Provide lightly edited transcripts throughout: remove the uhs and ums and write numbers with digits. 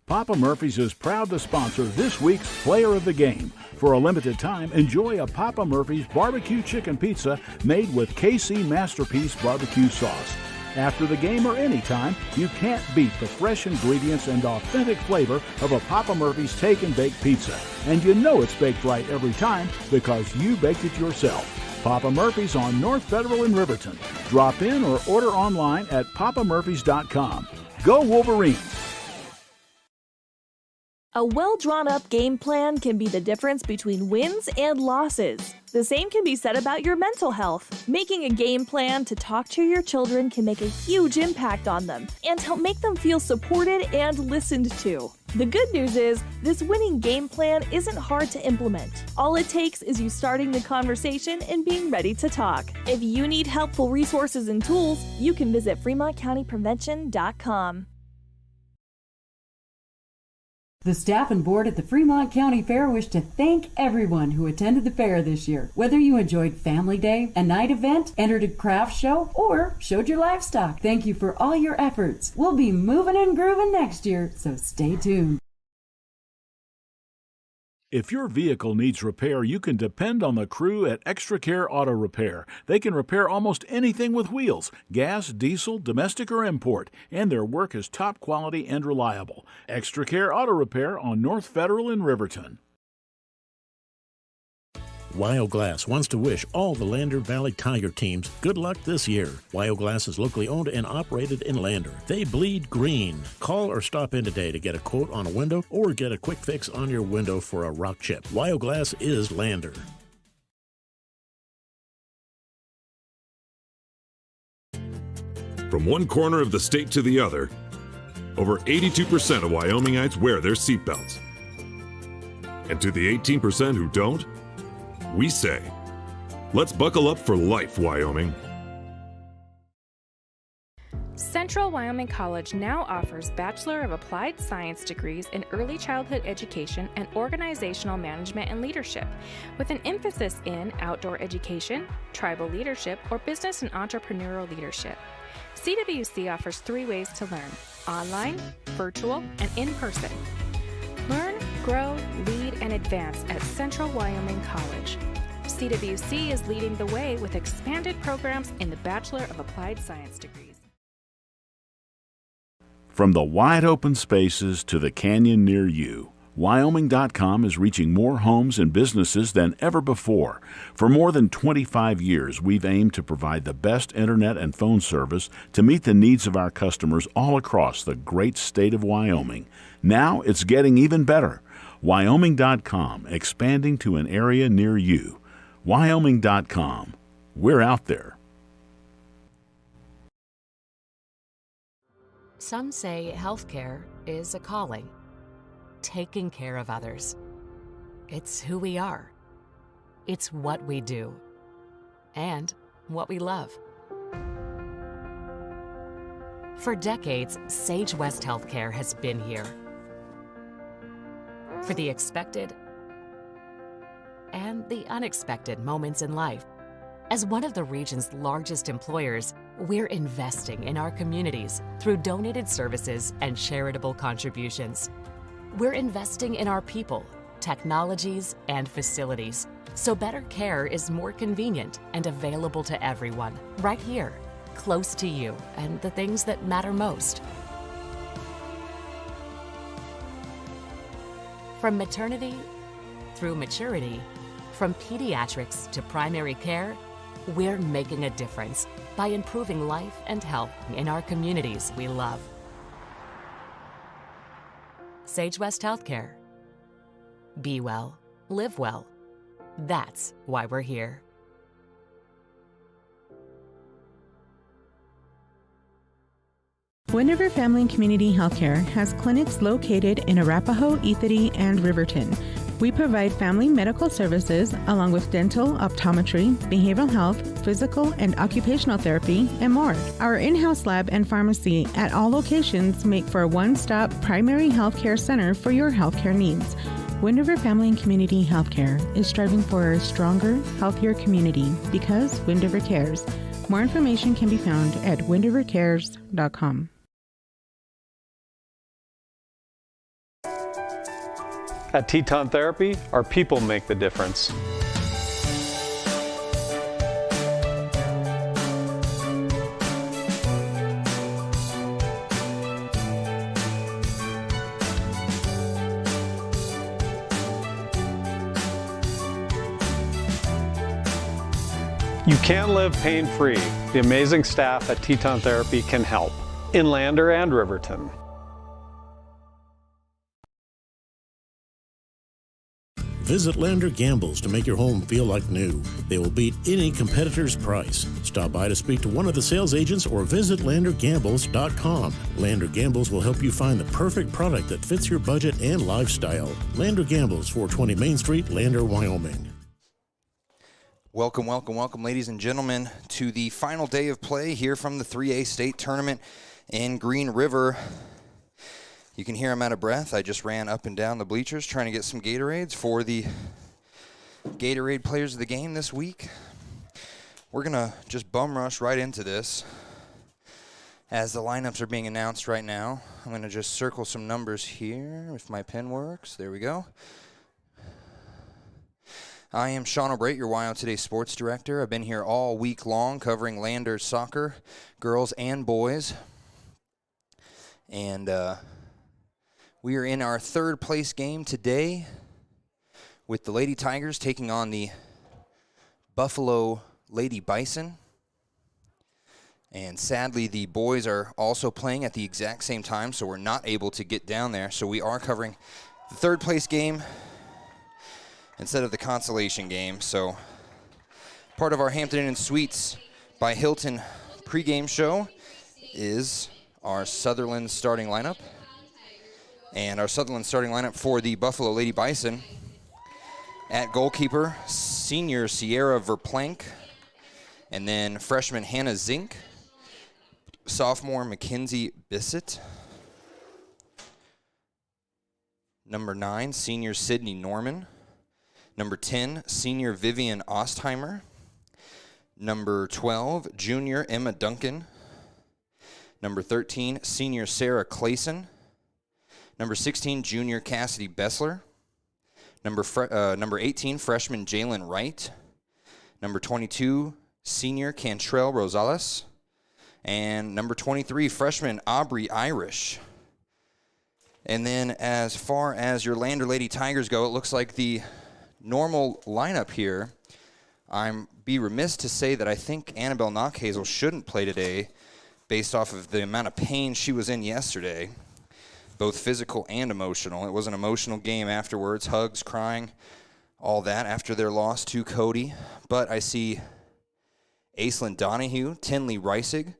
Papa Murphy's is proud to sponsor this week's Player of the Game. For a limited time, enjoy a Papa Murphy's barbecue chicken pizza made with KC Masterpiece barbecue sauce. After the game or anytime, you can't beat the fresh ingredients and authentic flavor of a Papa Murphy's Take and Bake pizza. And you know it's baked right every time because you baked it yourself. Papa Murphy's on North Federal in Riverton. Drop in or order online at papamurphys.com. Go Wolverines! A well-drawn-up game plan can be the difference between wins and losses. The same can be said about your mental health. Making a game plan to talk to your children can make a huge impact on them and help make them feel supported and listened to. The good news is, this winning game plan isn't hard to implement. All it takes is you starting the conversation and being ready to talk. If you need helpful resources and tools, you can visit FremontCountyPrevention.com. The staff and board at the Fremont County Fair wish to thank everyone who attended the fair this year. Whether you enjoyed Family Day, a night event, entered a craft show, or showed your livestock, thank you for all your efforts. We'll be moving and grooving next year, so stay tuned. If your vehicle needs repair, you can depend on the crew at Extra Care Auto Repair. They can repair almost anything with wheels, gas, diesel, domestic, or import, and their work is top quality and reliable. Extra Care Auto Repair on North Federal in Riverton. Wyoglass wants to wish all the Lander Valley Tiger teams good luck this year. Wyoglass is locally owned and operated in Lander. They bleed green. Call or stop in today to get a quote on a window or get a quick fix on your window for a rock chip. Wyoglass is Lander. From one corner of the state to the other, over 82% of Wyomingites wear their seatbelts. And to the 18% who don't, we say, let's buckle up for life, Wyoming. Central Wyoming College now offers Bachelor of Applied Science degrees in Early Childhood Education and Organizational Management and Leadership, with an emphasis in outdoor education, tribal leadership, or business and entrepreneurial leadership. CWC offers 3 ways to learn: online, virtual, and in person. Learn, grow, lead, and advance at Central Wyoming College. CWC is leading the way with expanded programs in the Bachelor of Applied Science degrees. From the wide open spaces to the canyon near you, Wyoming.com is reaching more homes and businesses than ever before. For more than 25 years, we've aimed to provide the best internet and phone service to meet the needs of our customers all across the great state of Wyoming. Now it's getting even better. Wyoming.com, expanding to an area near you. Wyoming.com. We're out there. Some say healthcare is a calling. Taking care of others. It's who we are. It's what we do. And what we love. For decades, Sage West Healthcare has been here. For the expected and the unexpected moments in life. As one of the region's largest employers, we're investing in our communities through donated services and charitable contributions. We're investing in our people, technologies, and facilities, so better care is more convenient and available to everyone, right here, close to you and the things that matter most. From maternity through maturity, from pediatrics to primary care, we're making a difference by improving life and health in our communities we love. Sage West Healthcare. Be well, live well. That's why we're here. Wind River Family and Community Healthcare has clinics located in Arapahoe, Ethity, and Riverton. We provide family medical services along with dental, optometry, behavioral health, physical and occupational therapy, and more. Our in-house lab and pharmacy at all locations make for a one-stop primary healthcare center for your healthcare needs. Wind River Family and Community Healthcare is striving for a stronger, healthier community because Wind River cares. More information can be found at windrivercares.com. At Teton Therapy, our people make the difference. You can live pain-free. The amazing staff at Teton Therapy can help in Lander and Riverton. Visit Lander Gambles to make your home feel like new. They will beat any competitor's price. Stop by to speak to one of the sales agents or visit LanderGambles.com. Lander Gambles will help you find the perfect product that fits your budget and lifestyle. Lander Gambles, 420 Main Street, Lander, Wyoming. Welcome, welcome, welcome, ladies and gentlemen, to the final day of play here from the 3A state tournament in Green River. You can hear I'm out of breath. I just ran up and down the bleachers trying to get some Gatorades for the Gatorade players of the game this week. We're going to just bum rush right into this as the lineups are being announced right now. I'm going to just circle some numbers here if my pen works. There we go. I am Sean O'Brate, your WYO Today sports director. I've been here all week long covering Lander soccer, girls and boys. And we are in our third place game today with the Lady Tigers taking on the Buffalo Lady Bison. And sadly, the boys are also playing at the exact same time, so we're not able to get down there. So we are covering the third place game instead of the consolation game. So part of our Hampton Inn Suites by Hilton pregame show is our Sutherland starting lineup. And our Sutherland starting lineup for the Buffalo Lady Bison: at goalkeeper, senior Sierra Verplank, and then freshman Hannah Zink, sophomore Mackenzie Bissett, number 9, senior Sydney Norman, number 10, senior Vivian Ostheimer, number 12, junior Emma Duncan, number 13, senior Sarah Clayson, number 16, junior Cassidy Bessler, number 18, freshman Jalen Wright, number 22, senior Cantrell Rosales, and number 23, freshman Aubrey Irish. And then as far as your Lander Lady Tigers go, it looks like the normal lineup here. I'm be remiss to say that I think Annabelle Knockhazel shouldn't play today based off of the amount of pain she was in yesterday, both physical and emotional. It was an emotional game afterwards, hugs, crying, all that after their loss to Cody. But I see Aislinn Donahue, Tinley Reisig,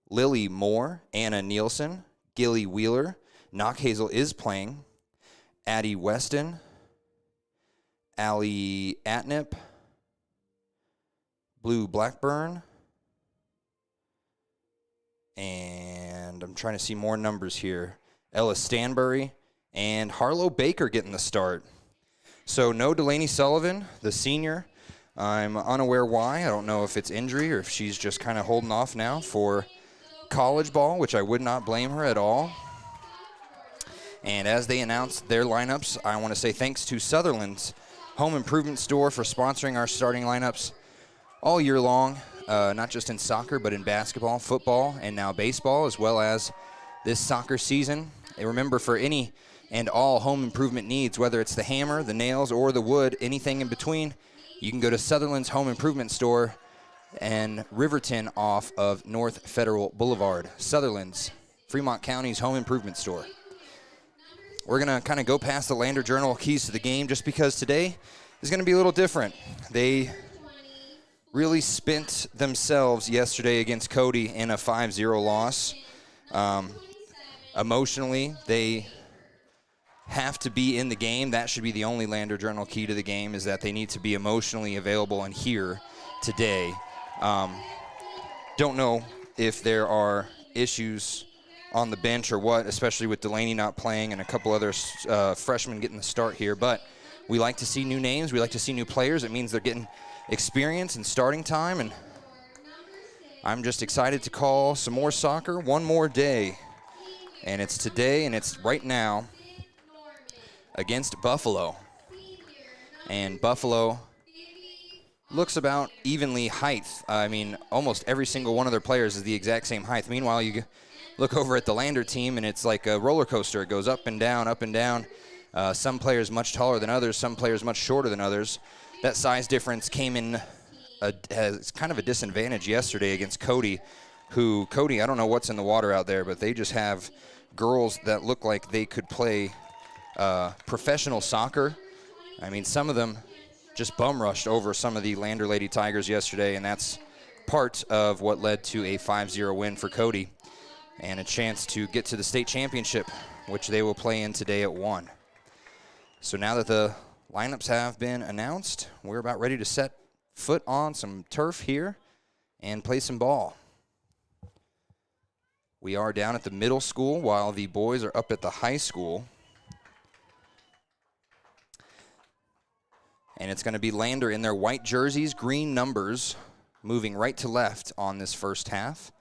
Lily Moore, Anna Nielsen, Gilly Wheeler. Knockhazel is playing. Addie Weston, Allie Atnip, Blue Blackburn, and I'm trying to see more numbers here. Ella Stanbury and Harlow Baker getting the start. So no Delaney Sullivan, the senior. I'm unaware why. I don't know if it's injury or if she's just kind of holding off now for college ball, which I would not blame her at all. And as they announced their lineups, I want to say thanks to Sutherland's Home Improvement Store for sponsoring our starting lineups all year long, not just in soccer, but in basketball, football, and now baseball, as well as this soccer season. And remember, for any and all home improvement needs, whether it's the hammer, the nails, or the wood, anything in between, you can go to Sutherland's Home Improvement Store and Riverton off of North Federal Boulevard. Sutherland's, Fremont County's Home Improvement Store. We're going to kind of go past the Lander Journal keys to the game just because today is going to be a little different. They really spent themselves yesterday against Cody in a 5-0 loss. Emotionally, they have to be in the game. That should be the only Lander Journal key to the game, is that they need to be emotionally available and here today. Don't know if there are issues on the bench or what, especially with Delaney not playing and a couple other freshmen getting the start here. But we like to see new names. We like to see new players. It means they're getting experience and starting time. And I'm just excited to call some more soccer one more day. And it's today and it's right now. against Buffalo. And Buffalo looks about evenly height. I mean, almost every single one of their players is the exact same height. Meanwhile, you look over at the Lander team, and it's like a roller coaster. It goes up and down, up and down. Some players much taller than others, some players much shorter than others. That size difference came in as kind of a disadvantage yesterday against Cody, Cody, I don't know what's in the water out there, but they just have girls that look like they could play professional soccer. I mean, some of them just bum rushed over some of the Lander Lady Tigers yesterday, and that's part of what led to a 5-0 win for Cody and a chance to get to the state championship, which they will play in today at 1. So now that the lineups have been announced, we're about ready to set foot on some turf here and play some ball. We are down at the middle school while the boys are up at the high school. And it's going to be Lander in their white jerseys, green numbers, moving right to left on this first half.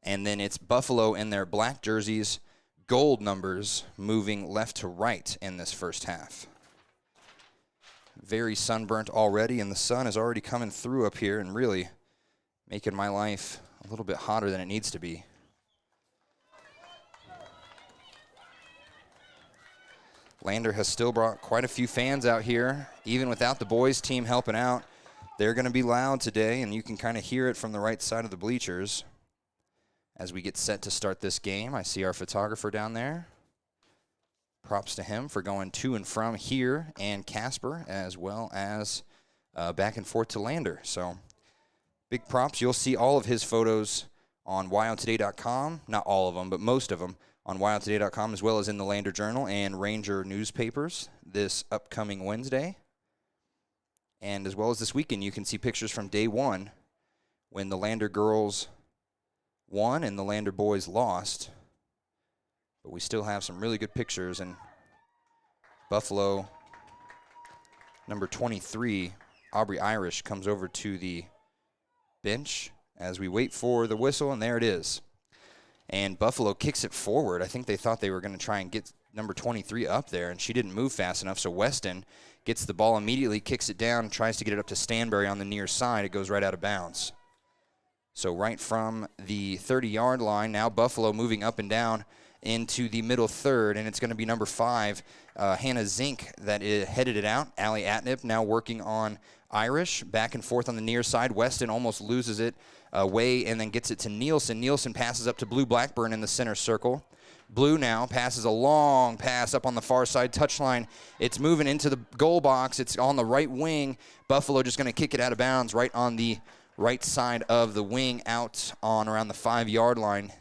And then it's Buffalo in their black jerseys, gold numbers, moving left to right in this first half. Very sunburnt already, and the sun is already coming through up here and really making my life a little bit hotter than it needs to be. Lander has still brought quite a few fans out here. Even without the boys team helping out, they're going to be loud today, and you can kind of hear it from the right side of the bleachers. As we get set to start this game, I see our photographer down there. Props to him for going to and from here and Casper, as well as back and forth to Lander. So big props. You'll see all of his photos on wildtoday.com. Not all of them, but most of them on wildtoday.com, as well as in the Lander Journal and Ranger newspapers this upcoming Wednesday. And as well as this weekend, you can see pictures from day one when the Lander girls won and the Lander boys lost. But we still have some really good pictures, and Buffalo, number 23, Aubrey Irish, comes over to the bench as we wait for the whistle, and there it is. And Buffalo kicks it forward. I think they thought they were going to try and get number 23 up there, and she didn't move fast enough, so Weston gets the ball immediately, kicks it down, tries to get it up to Stanberry on the near side. It goes right out of bounds. So right from the 30-yard line, now Buffalo moving up and down into the middle third, and it's going to be number 5, Hannah Zink, that headed it out. Allie Atnip now working on Irish, back and forth on the near side. Weston almost loses it away and then gets it to Nielsen. Nielsen passes up to Blue Blackburn in the center circle. Blue now passes a long pass up on the far side touchline. It's moving into the goal box. It's on the right wing. Buffalo just going to kick it out of bounds right on the right side of the wing, out on around the 5-yard line.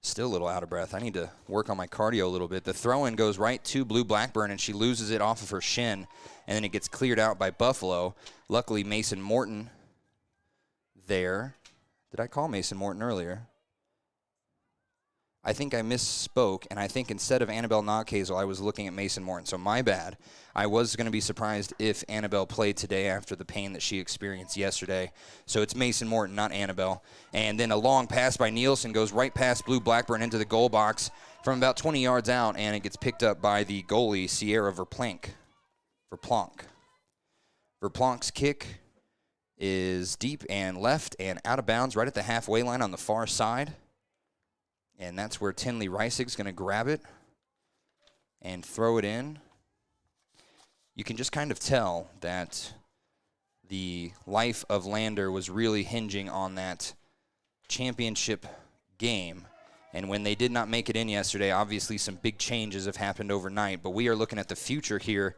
Still a little out of breath. I need to work on my cardio a little bit. The throw-in goes right to Blue Blackburn, and she loses it off of her shin, and then it gets cleared out by Buffalo. Luckily, Mason Morton there. Did I call Mason Morton earlier? I think I misspoke, and I think instead of Annabelle Knockhazel, I was looking at Mason Morton, so my bad. I was going to be surprised if Annabelle played today after the pain that she experienced yesterday. So it's Mason Morton, not Annabelle. And then a long pass by Nielsen goes right past Blue Blackburn into the goal box from about 20 yards out, and it gets picked up by the goalie, Sierra Verplank. Verplank's kick is deep and left and out of bounds right at the halfway line on the far side. And that's where Tinley Reisig's going to grab it and throw it in. You can just kind of tell that the life of Lander was really hinging on that championship game. And when they did not make it in yesterday, obviously some big changes have happened overnight. But we are looking at the future here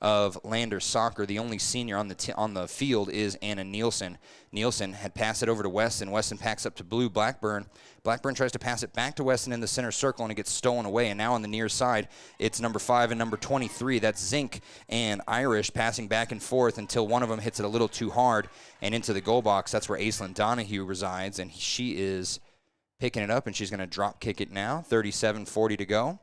of Lander soccer. The only senior on the field is Anna Nielsen. Nielsen had passed it over to Weston. Weston packs up to Blue Blackburn. Blackburn tries to pass it back to Weston in the center circle, and it gets stolen away. And now on the near side, it's number 5 and number 23. That's Zink and Irish passing back and forth until one of them hits it a little too hard and into the goal box. That's where Aislinn Donahue resides, and she is picking it up, and she's going to drop kick it now. 37:40 to go.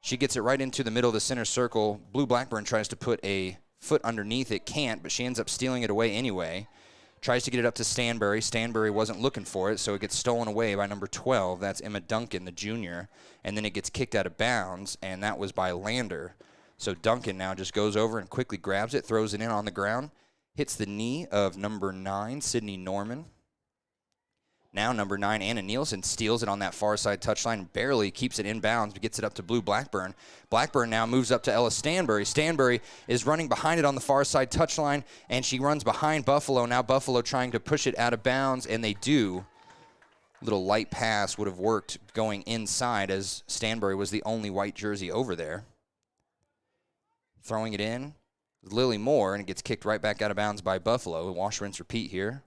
She gets it right into the middle of the center circle. Blue Blackburn tries to put a foot underneath it, can't, but she ends up stealing it away anyway. Tries to get it up to Stanbury. Stanbury wasn't looking for it, so it gets stolen away by number 12. That's Emma Duncan, the junior. And then it gets kicked out of bounds, and that was by Lander. So Duncan now just goes over and quickly grabs it, throws it in on the ground, hits the knee of number 9, Sydney Norman. Now number 9, Anna Nielsen, steals it on that far side touchline, barely keeps it in bounds, but gets it up to Blue Blackburn. Blackburn now moves up to Ella Stanbury. Stanbury is running behind it on the far side touchline, and she runs behind Buffalo. Now Buffalo trying to push it out of bounds, and they do. Little light pass would have worked going inside, as Stanbury was the only white jersey over there. Throwing it in, Lily Moore, and it gets kicked right back out of bounds by Buffalo. Wash, rinse, repeat here.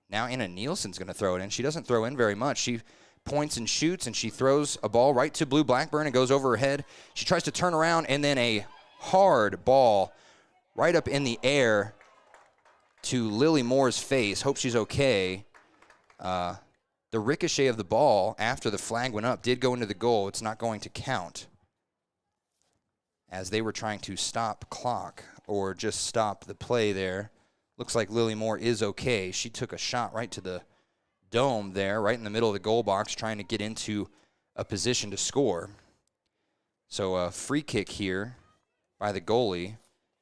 Now Anna Nielsen's going to throw it in. She doesn't throw in very much. She points and shoots, and she throws a ball right to Blue Blackburn. It goes over her head. She tries to turn around, and then a hard ball right up in the air to Lily Moore's face. Hope she's okay. The ricochet of the ball after the flag went up did go into the goal. It's not going to count, as they were trying to stop clock or just stop the play there. Looks like Lily Moore is okay. She took a shot right to the dome there, right in the middle of the goal box, trying to get into a position to score. So a free kick here by the goalie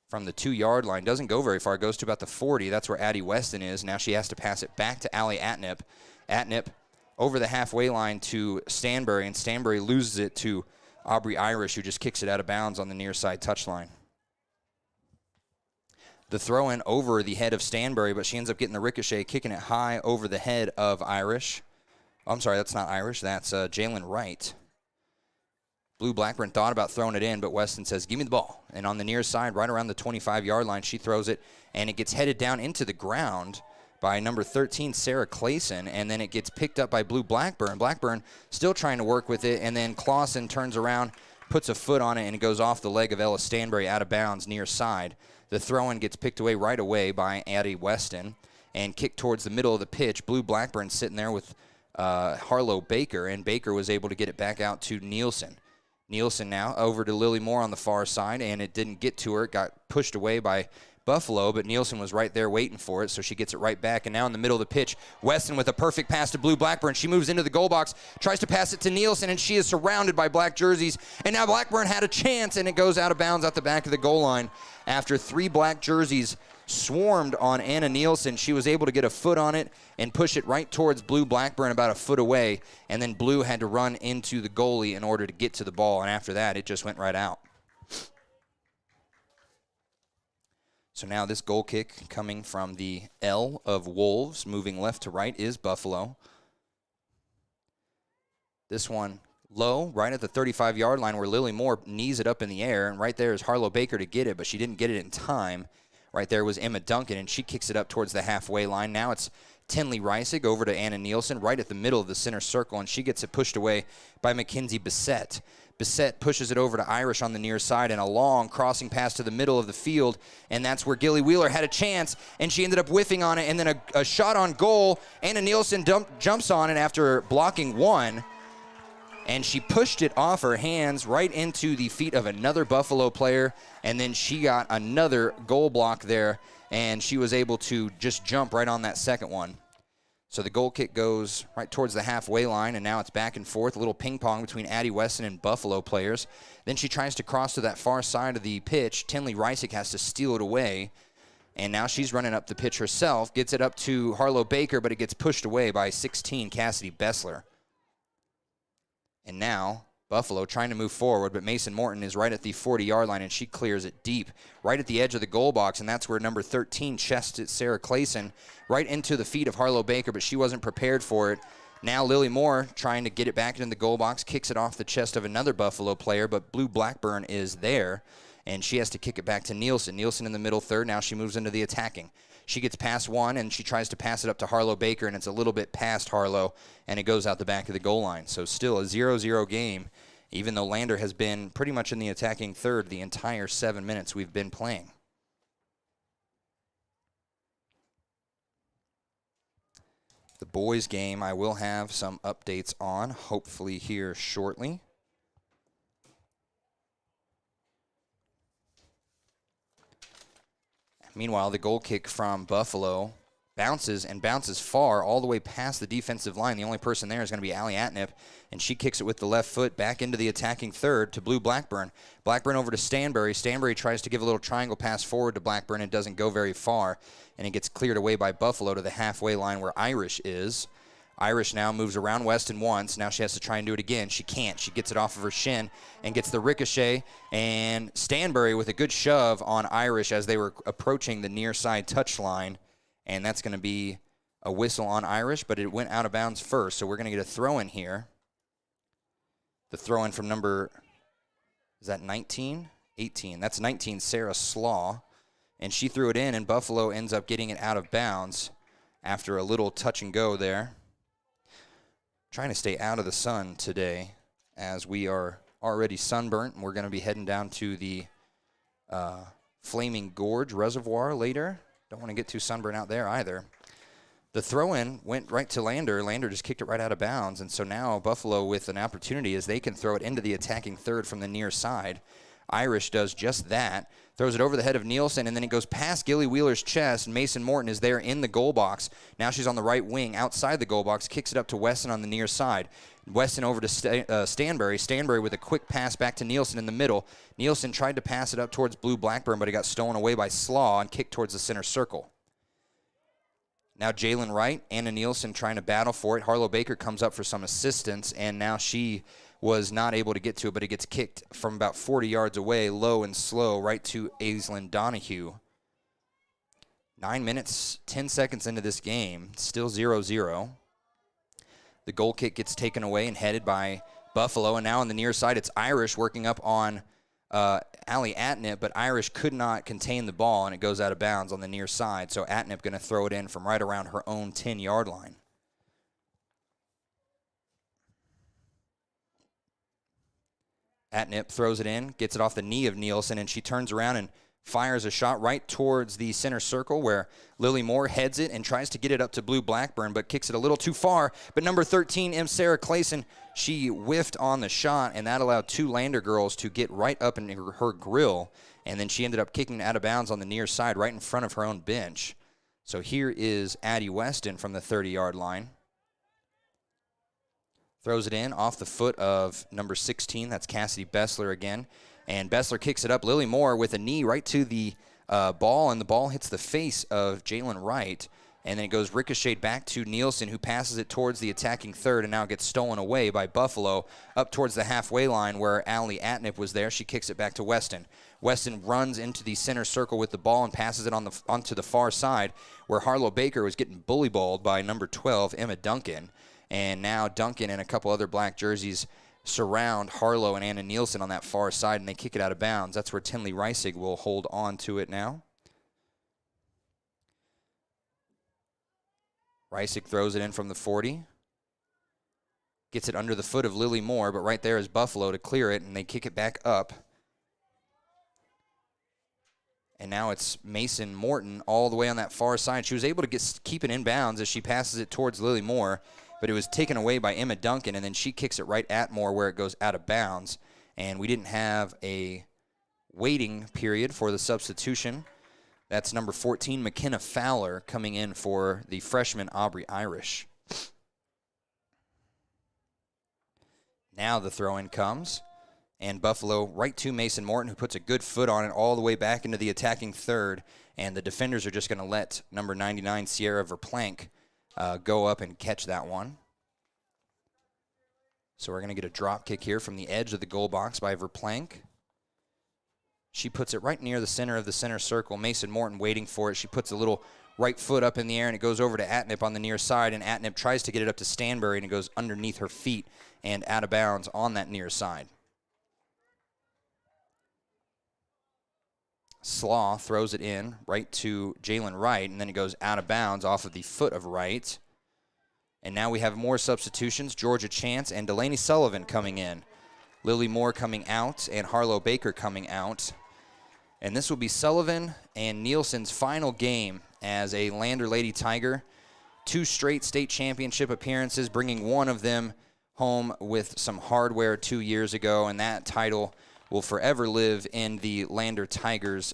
from the 2-yard line. Doesn't go very far. It goes to about the 40. That's where Addie Weston is. Now she has to pass it back to Allie Atnip. Atnip over the halfway line to Stanbury, and Stanbury loses it to Aubrey Irish, who just kicks it out of bounds on the near side touchline. The throw in over the head of Stanbury, but she ends up getting the ricochet, kicking it high over the head of Irish. Oh, I'm sorry, that's not Irish. That's Jalen Wright. Blue Blackburn thought about throwing it in, but Weston says, give me the ball. And on the near side, right around the 25-yard line, she throws it, and it gets headed down into the ground by number 13, Sarah Clayson, and then it gets picked up by Blue Blackburn. Blackburn still trying to work with it, and then Clausen turns around, puts a foot on it, and it goes off the leg of Ella Stanbury out of bounds near side. The throw-in gets picked away right away by Addie Weston and kicked towards the middle of the pitch. Blue Blackburn sitting there with Harlow Baker, and Baker was able to get it back out to Nielsen. Nielsen now over to Lily Moore on the far side, and it didn't get to her. It got pushed away by Buffalo, but Nielsen was right there waiting for it, so she gets it right back. And now in the middle of the pitch, Weston with a perfect pass to Blue Blackburn. She moves into the goal box, tries to pass it to Nielsen, and she is surrounded by black jerseys. And now Blackburn had a chance, and it goes out of bounds at the back of the goal line. After 3 black jerseys swarmed on Anna Nielsen, she was able to get a foot on it and push it right towards Blue Blackburn about a foot away, and then Blue had to run into the goalie in order to get to the ball, and after that, it just went right out. So now this goal kick coming from the L of Wolves, moving left to right, is Buffalo. This one low, right at the 35-yard line, where Lily Moore knees it up in the air, and right there is Harlow Baker to get it, but she didn't get it in time. Right there was Emma Duncan, and she kicks it up towards the halfway line. Now it's Tinley Reisig over to Anna Nielsen, right at the middle of the center circle, and she gets it pushed away by Mackenzie Bissett. Bissett pushes it over to Irish on the near side, and a long crossing pass to the middle of the field, and that's where Gilly Wheeler had a chance, and she ended up whiffing on it, and then a shot on goal. Anna Nielsen jumps on it after blocking one, and she pushed it off her hands right into the feet of another Buffalo player, and then she got another goal block there, and she was able to just jump right on that second one. So the goal kick goes right towards the halfway line, and now it's back and forth, a little ping pong between Addie Weston and Buffalo players. Then she tries to cross to that far side of the pitch. Tinley Reisig has to steal it away, and now she's running up the pitch herself, gets it up to Harlow Baker, but it gets pushed away by 16, Cassidy Bessler. And now Buffalo trying to move forward, but Mason Morton is right at the 40-yard line, and she clears it deep, right at the edge of the goal box, and that's where number 13 chests it, Sarah Clayson, right into the feet of Harlow Baker, but she wasn't prepared for it. Now Lily Moore trying to get it back into the goal box, kicks it off the chest of another Buffalo player, but Blue Blackburn is there, and she has to kick it back to Nielsen. Nielsen in the middle third. Now she moves into the attacking. She gets past one, and she tries to pass it up to Harlow Baker, and it's a little bit past Harlow, and it goes out the back of the goal line. So still a 0-0 game, even though Lander has been pretty much in the attacking third the entire 7 minutes we've been playing. The boys' game I will have some updates on, hopefully here shortly. Meanwhile, the goal kick from Buffalo bounces far all the way past the defensive line. The only person there is going to be Allie Atnip, and she kicks it with the left foot back into the attacking third to Blue Blackburn. Blackburn over to Stanbury. Stanbury tries to give a little triangle pass forward to Blackburn. It doesn't go very far, and it gets cleared away by Buffalo to the halfway line where Irish is. Irish now moves around Weston once. Now she has to try and do it again. She can't. She gets it off of her shin and gets the ricochet. And Stanbury with a good shove on Irish as they were approaching the near side touchline. And that's going to be a whistle on Irish, but it went out of bounds first. So we're going to get a throw-in here. The throw-in from number, is that 19? 18. That's 19, Sarah Slaw. And she threw it in, and Buffalo ends up getting it out of bounds after a little touch and go there. Trying to stay out of the sun today as we are already sunburnt, and we're going to be heading down to the Flaming Gorge Reservoir later. Don't want to get too sunburned out there either. The throw-in went right to Lander. Lander just kicked it right out of bounds, and so now Buffalo with an opportunity as they can throw it into the attacking third from the near side. Irish does just that, throws it over the head of Nielsen, and then it goes past Gilly Wheeler's chest, and Mason Morton is there in the goal box. Now she's on the right wing outside the goal box, kicks it up to Weston on the near side. Weston over to Stanbury. Stanbury with a quick pass back to Nielsen in the middle. Nielsen tried to pass it up towards Blue Blackburn, but it got stolen away by Slaw and kicked towards the center circle. Now Jalen Wright, Anna Nielsen trying to battle for it. Harlow Baker comes up for some assistance, and now she was not able to get to it, but it gets kicked from about 40 yards away, low and slow, right to Aislinn Donahue. 9 minutes, 10 seconds into this game, still 0-0. The goal kick gets taken away and headed by Buffalo, and now on the near side, it's Irish working up on Allie Atnip, but Irish could not contain the ball, and it goes out of bounds on the near side, so Atnip going to throw it in from right around her own 10-yard line. Atnip throws it in, gets it off the knee of Nielsen, and she turns around and fires a shot right towards the center circle where Lily Moore heads it and tries to get it up to Blue Blackburn, but kicks it a little too far. But number 13, M. Sarah Clayson, she whiffed on the shot, and that allowed two Lander girls to get right up in her grill, and then she ended up kicking it out of bounds on the near side right in front of her own bench. So here is Addie Weston from the 30-yard line. Throws it in off the foot of number 16. That's Cassidy Bessler again. And Bessler kicks it up. Lily Moore with a knee right to the ball, and the ball hits the face of Jalen Wright. And then it goes ricocheted back to Nielsen, who passes it towards the attacking third and now gets stolen away by Buffalo up towards the halfway line where Allie Atnip was there. She kicks it back to Weston. Weston runs into the center circle with the ball and passes it onto the far side where Harlow Baker was getting bully balled by number 12, Emma Duncan. And now Duncan and a couple other black jerseys surround Harlow and Anna Nielsen on that far side, and they kick it out of bounds. That's where Tinley Reisig will hold on to it now. Reisig throws it in from the 40. Gets it under the foot of Lily Moore, but right there is Buffalo to clear it, and they kick it back up. And now it's Mason Morton all the way on that far side. She was able to keep it in bounds as she passes it towards Lily Moore, but it was taken away by Emma Duncan, and then she kicks it right at Moore where it goes out of bounds. And we didn't have a waiting period for the substitution. That's number 14, McKenna Fowler, coming in for the freshman Aubrey Irish. Now the throw-in comes, and Buffalo right to Mason Morton, who puts a good foot on it all the way back into the attacking third, and the defenders are just going to let number 99, Sierra Verplank, go up and catch that one. So we're going to get a drop kick here from the edge of the goal box by Verplank. She puts it right near the center of the center circle. Mason Morton waiting for it. She puts a little right foot up in the air, and it goes over to Atnip on the near side, and Atnip tries to get it up to Stanbury, and it goes underneath her feet and out of bounds on that near side. Slaw throws it in right to Jalen Wright, and then it goes out of bounds off of the foot of Wright. And now we have more substitutions. Georgia Chance and Delaney Sullivan coming in. Lily Moore coming out and Harlow Baker coming out. And this will be Sullivan and Nielsen's final game as a Lander Lady Tiger. 2 straight state championship appearances, bringing one of them home with some hardware 2 years ago, and that title will forever live in the Lander Tigers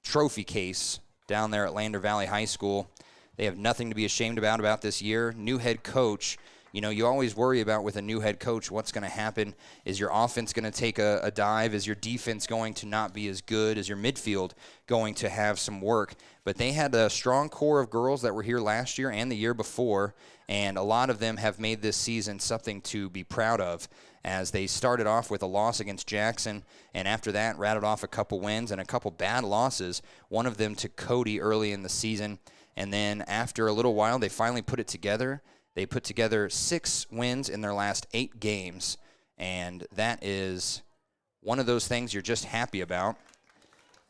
trophy case down there at Lander Valley High School. They have nothing to be ashamed about this year. New head coach. You know, you always worry about with a new head coach what's going to happen. Is your offense going to take a dive? Is your defense going to not be as good? Is your midfield going to have some work? But they had a strong core of girls that were here last year and the year before, and a lot of them have made this season something to be proud of, as they started off with a loss against Jackson, and after that rattled off a couple wins and a couple bad losses, one of them to Cody early in the season. And then after a little while, they finally put it together. They put together 6 wins in their last 8 games, and that is one of those things you're just happy about.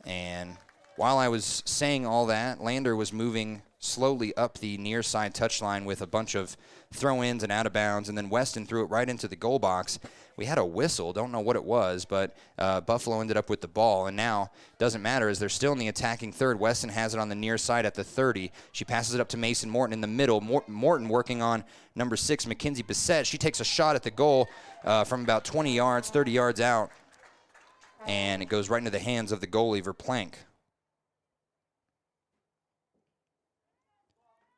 And while I was saying all that, Lander was moving slowly up the near side touchline with a bunch of throw-ins and out of bounds, and then Weston threw it right into the goal box. We had a whistle, don't know what it was, but Buffalo ended up with the ball, and now doesn't matter as they're still in the attacking third. Weston has it on the near side at the 30. She passes it up to Mason Morton in the middle. Morton working on number 6, Mackenzie Bissett. She takes a shot at the goal from about 20 yards, 30 yards out, and it goes right into the hands of the goalie, Verplank.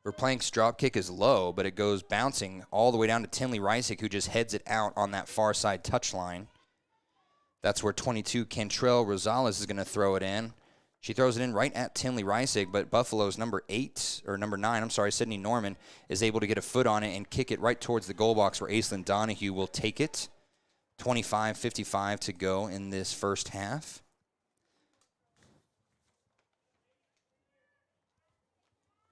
Verplank's drop kick is low, but it goes bouncing all the way down to Tinley Reisick, who just heads it out on that far side touchline. That's where 22 Cantrell Rosales is going to throw it in. She throws it in right at Tinley Reisick, but Buffalo's number 9, Sydney Norman, is able to get a foot on it and kick it right towards the goal box where Aislinn Donahue will take it. 25:55 to go in this first half.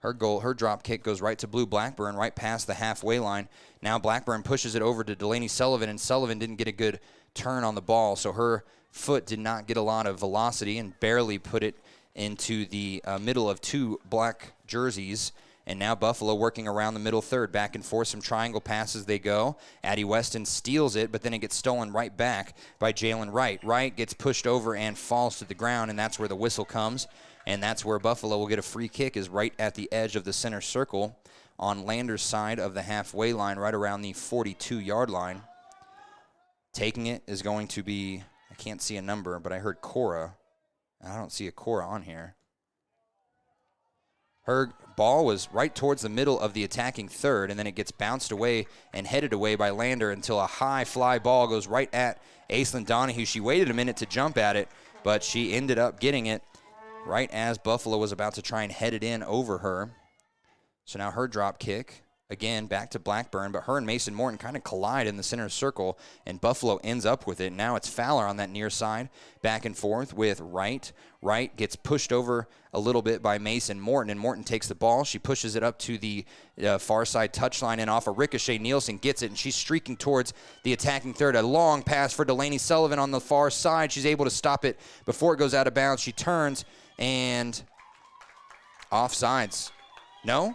Her drop kick goes right to Blue Blackburn, right past the halfway line. Now Blackburn pushes it over to Delaney Sullivan, and Sullivan didn't get a good turn on the ball, so her foot did not get a lot of velocity and barely put it into the middle of 2 black jerseys. And now Buffalo working around the middle third, back and forth, some triangle passes they go. Addie Weston steals it, but then it gets stolen right back by Jalen Wright. Wright gets pushed over and falls to the ground, and that's where the whistle comes. And that's where Buffalo will get a free kick, is right at the edge of the center circle on Lander's side of the halfway line, right around the 42-yard line. Taking it is going to be, I can't see a number, but I heard Cora. I don't see a Cora on here. Her ball was right towards the middle of the attacking third, and then it gets bounced away and headed away by Lander until a high fly ball goes right at Aislinn Donahue. She waited a minute to jump at it, but she ended up getting it right as Buffalo was about to try and head it in over her. So now her drop kick, again, back to Blackburn, but her and Mason Morton kind of collide in the center circle, and Buffalo ends up with it. Now it's Fowler on that near side, back and forth with Wright. Wright gets pushed over a little bit by Mason Morton, and Morton takes the ball. She pushes it up to the far side touchline, and off a ricochet, Nielsen gets it, and she's streaking towards the attacking third. A long pass for Delaney Sullivan on the far side. She's able to stop it before it goes out of bounds. She turns, and offsides. No?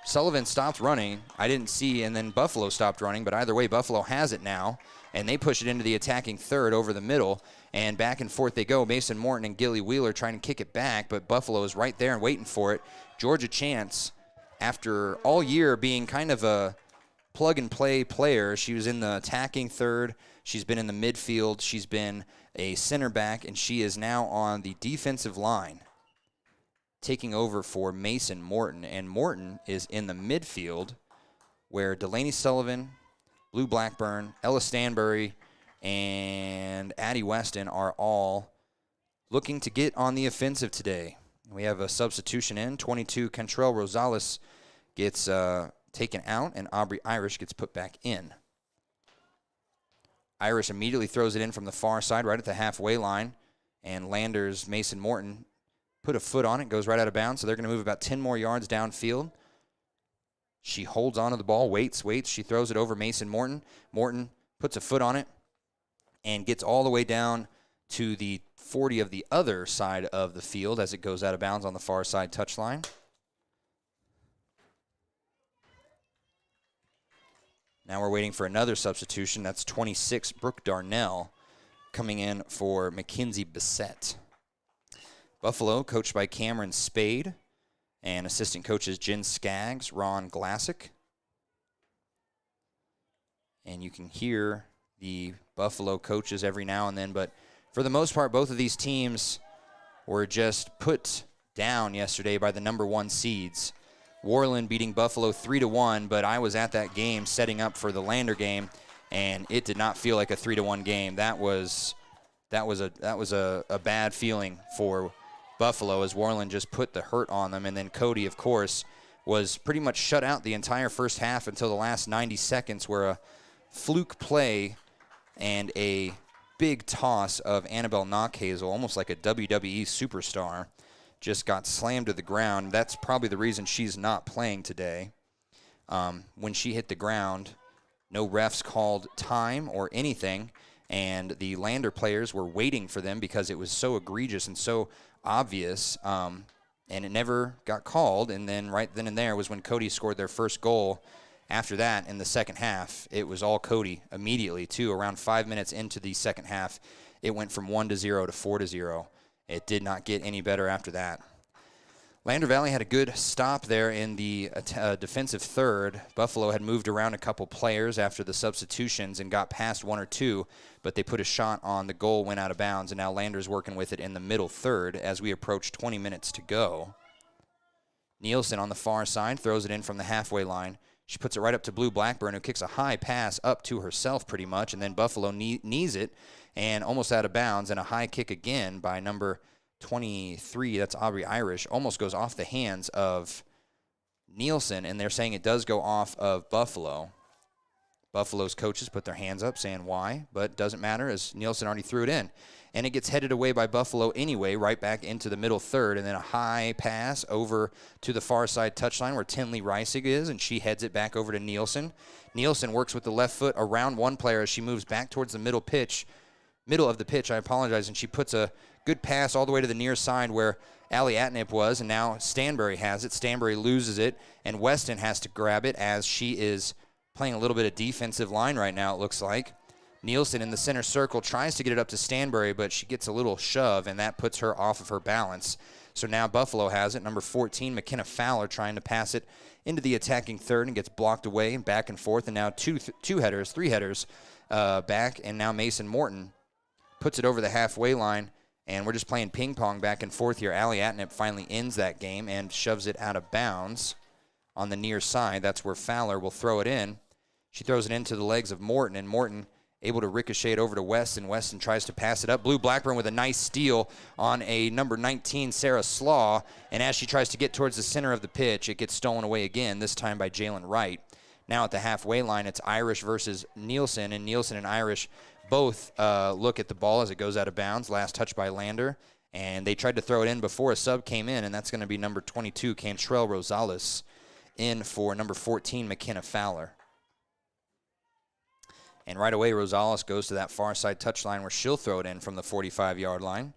Sullivan stopped running. I didn't see, and then Buffalo stopped running, but either way, Buffalo has it now, and they push it into the attacking third over the middle, and back and forth they go. Mason Morton and Gilly Wheeler trying to kick it back, but Buffalo is right there and waiting for it. Georgia Chance, after all year being kind of a plug-and-play player, she was in the attacking third, she's been in the midfield, she's been a center back, and she is now on the defensive line, taking over for Mason Morton. And Morton is in the midfield where Delaney Sullivan, Blue Blackburn, Ella Stanbury, and Addie Weston are all looking to get on the offensive today. We have a substitution in. 22 Cantrell Rosales gets taken out, and Aubrey Irish gets put back in. Irish immediately throws it in from the far side right at the halfway line, and Lander's Mason Morton put a foot on it, goes right out of bounds, so they're going to move about 10 more yards downfield. She holds onto the ball, waits. She throws it over Mason Morton. Morton puts a foot on it and gets all the way down to the 40 of the other side of the field as it goes out of bounds on the far side touchline. Now we're waiting for another substitution. That's 26 Brooke Darnell coming in for Mackenzie Bissett. Buffalo, coached by Cameron Spade, and assistant coaches Jen Skaggs, Ron Glassick. And you can hear the Buffalo coaches every now and then, but for the most part, both of these teams were just put down yesterday by the number 1 seeds. Worland beating Buffalo 3-1, but I was at that game setting up for the Lander game, and it did not feel like a 3-1 game. That was a bad feeling for Buffalo as Worland just put the hurt on them, and then Cody, of course, was pretty much shut out the entire first half until the last 90 seconds, where a fluke play and a big toss of Annabelle Knockhazel, almost like a WWE superstar, just got slammed to the ground. That's probably the reason she's not playing today. When she hit the ground, no refs called time or anything, and the Lander players were waiting for them because it was so egregious and so obvious, and it never got called. And then right then and there was when Cody scored their first goal. After that, in the second half, it was all Cody immediately, too. Around 5 minutes into the second half, it went from 1-0 to 4-0. It did not get any better after that. Lander Valley had a good stop there in the defensive third. Buffalo had moved around a couple players after the substitutions and got past 1 or 2, but they put a shot on the goal, went out of bounds, and now Lander's working with it in the middle third as we approach 20 minutes to go. Nielsen on the far side throws it in from the halfway line. She puts it right up to Blue Blackburn, who kicks a high pass up to herself pretty much, and then Buffalo knees it and almost out of bounds, and a high kick again by number 23, that's Aubrey Irish, almost goes off the hands of Nielsen, and they're saying it does go off of Buffalo. Buffalo's coaches put their hands up saying why, but doesn't matter as Nielsen already threw it in. And it gets headed away by Buffalo anyway, right back into the middle third, and then a high pass over to the far side touchline where Tinley Reisig is, and she heads it back over to Nielsen. Nielsen works with the left foot around one player as she moves back towards the middle of the pitch, and she puts a good pass all the way to the near side where Allie Atnip was, and now Stanbury has it. Stanbury loses it, and Weston has to grab it as she is playing a little bit of defensive line right now, it looks like. Nielsen in the center circle tries to get it up to Stanbury, but she gets a little shove, and that puts her off of her balance. So now Buffalo has it. Number 14, McKenna Fowler, trying to pass it into the attacking third and gets blocked away and back and forth. And now three headers back, and now Mason Morton puts it over the halfway line, and we're just playing ping pong back and forth here. Allie Atnip finally ends that game and shoves it out of bounds on the near side. That's where Fowler will throw it in. She throws it into the legs of Morton, and Morton able to ricochet it over to Weston. Weston tries to pass it up. Blue Blackburn with a nice steal on a number 19, Sarah Slaw. And as she tries to get towards the center of the pitch, it gets stolen away again, this time by Jalen Wright. Now at the halfway line, it's Irish versus Nielsen, and Nielsen and Irish both look at the ball as it goes out of bounds. Last touch by Lander. And they tried to throw it in before a sub came in, and that's going to be number 22, Cantrell Rosales, in for number 14, McKenna Fowler. And right away, Rosales goes to that far side touchline where she'll throw it in from the 45-yard line.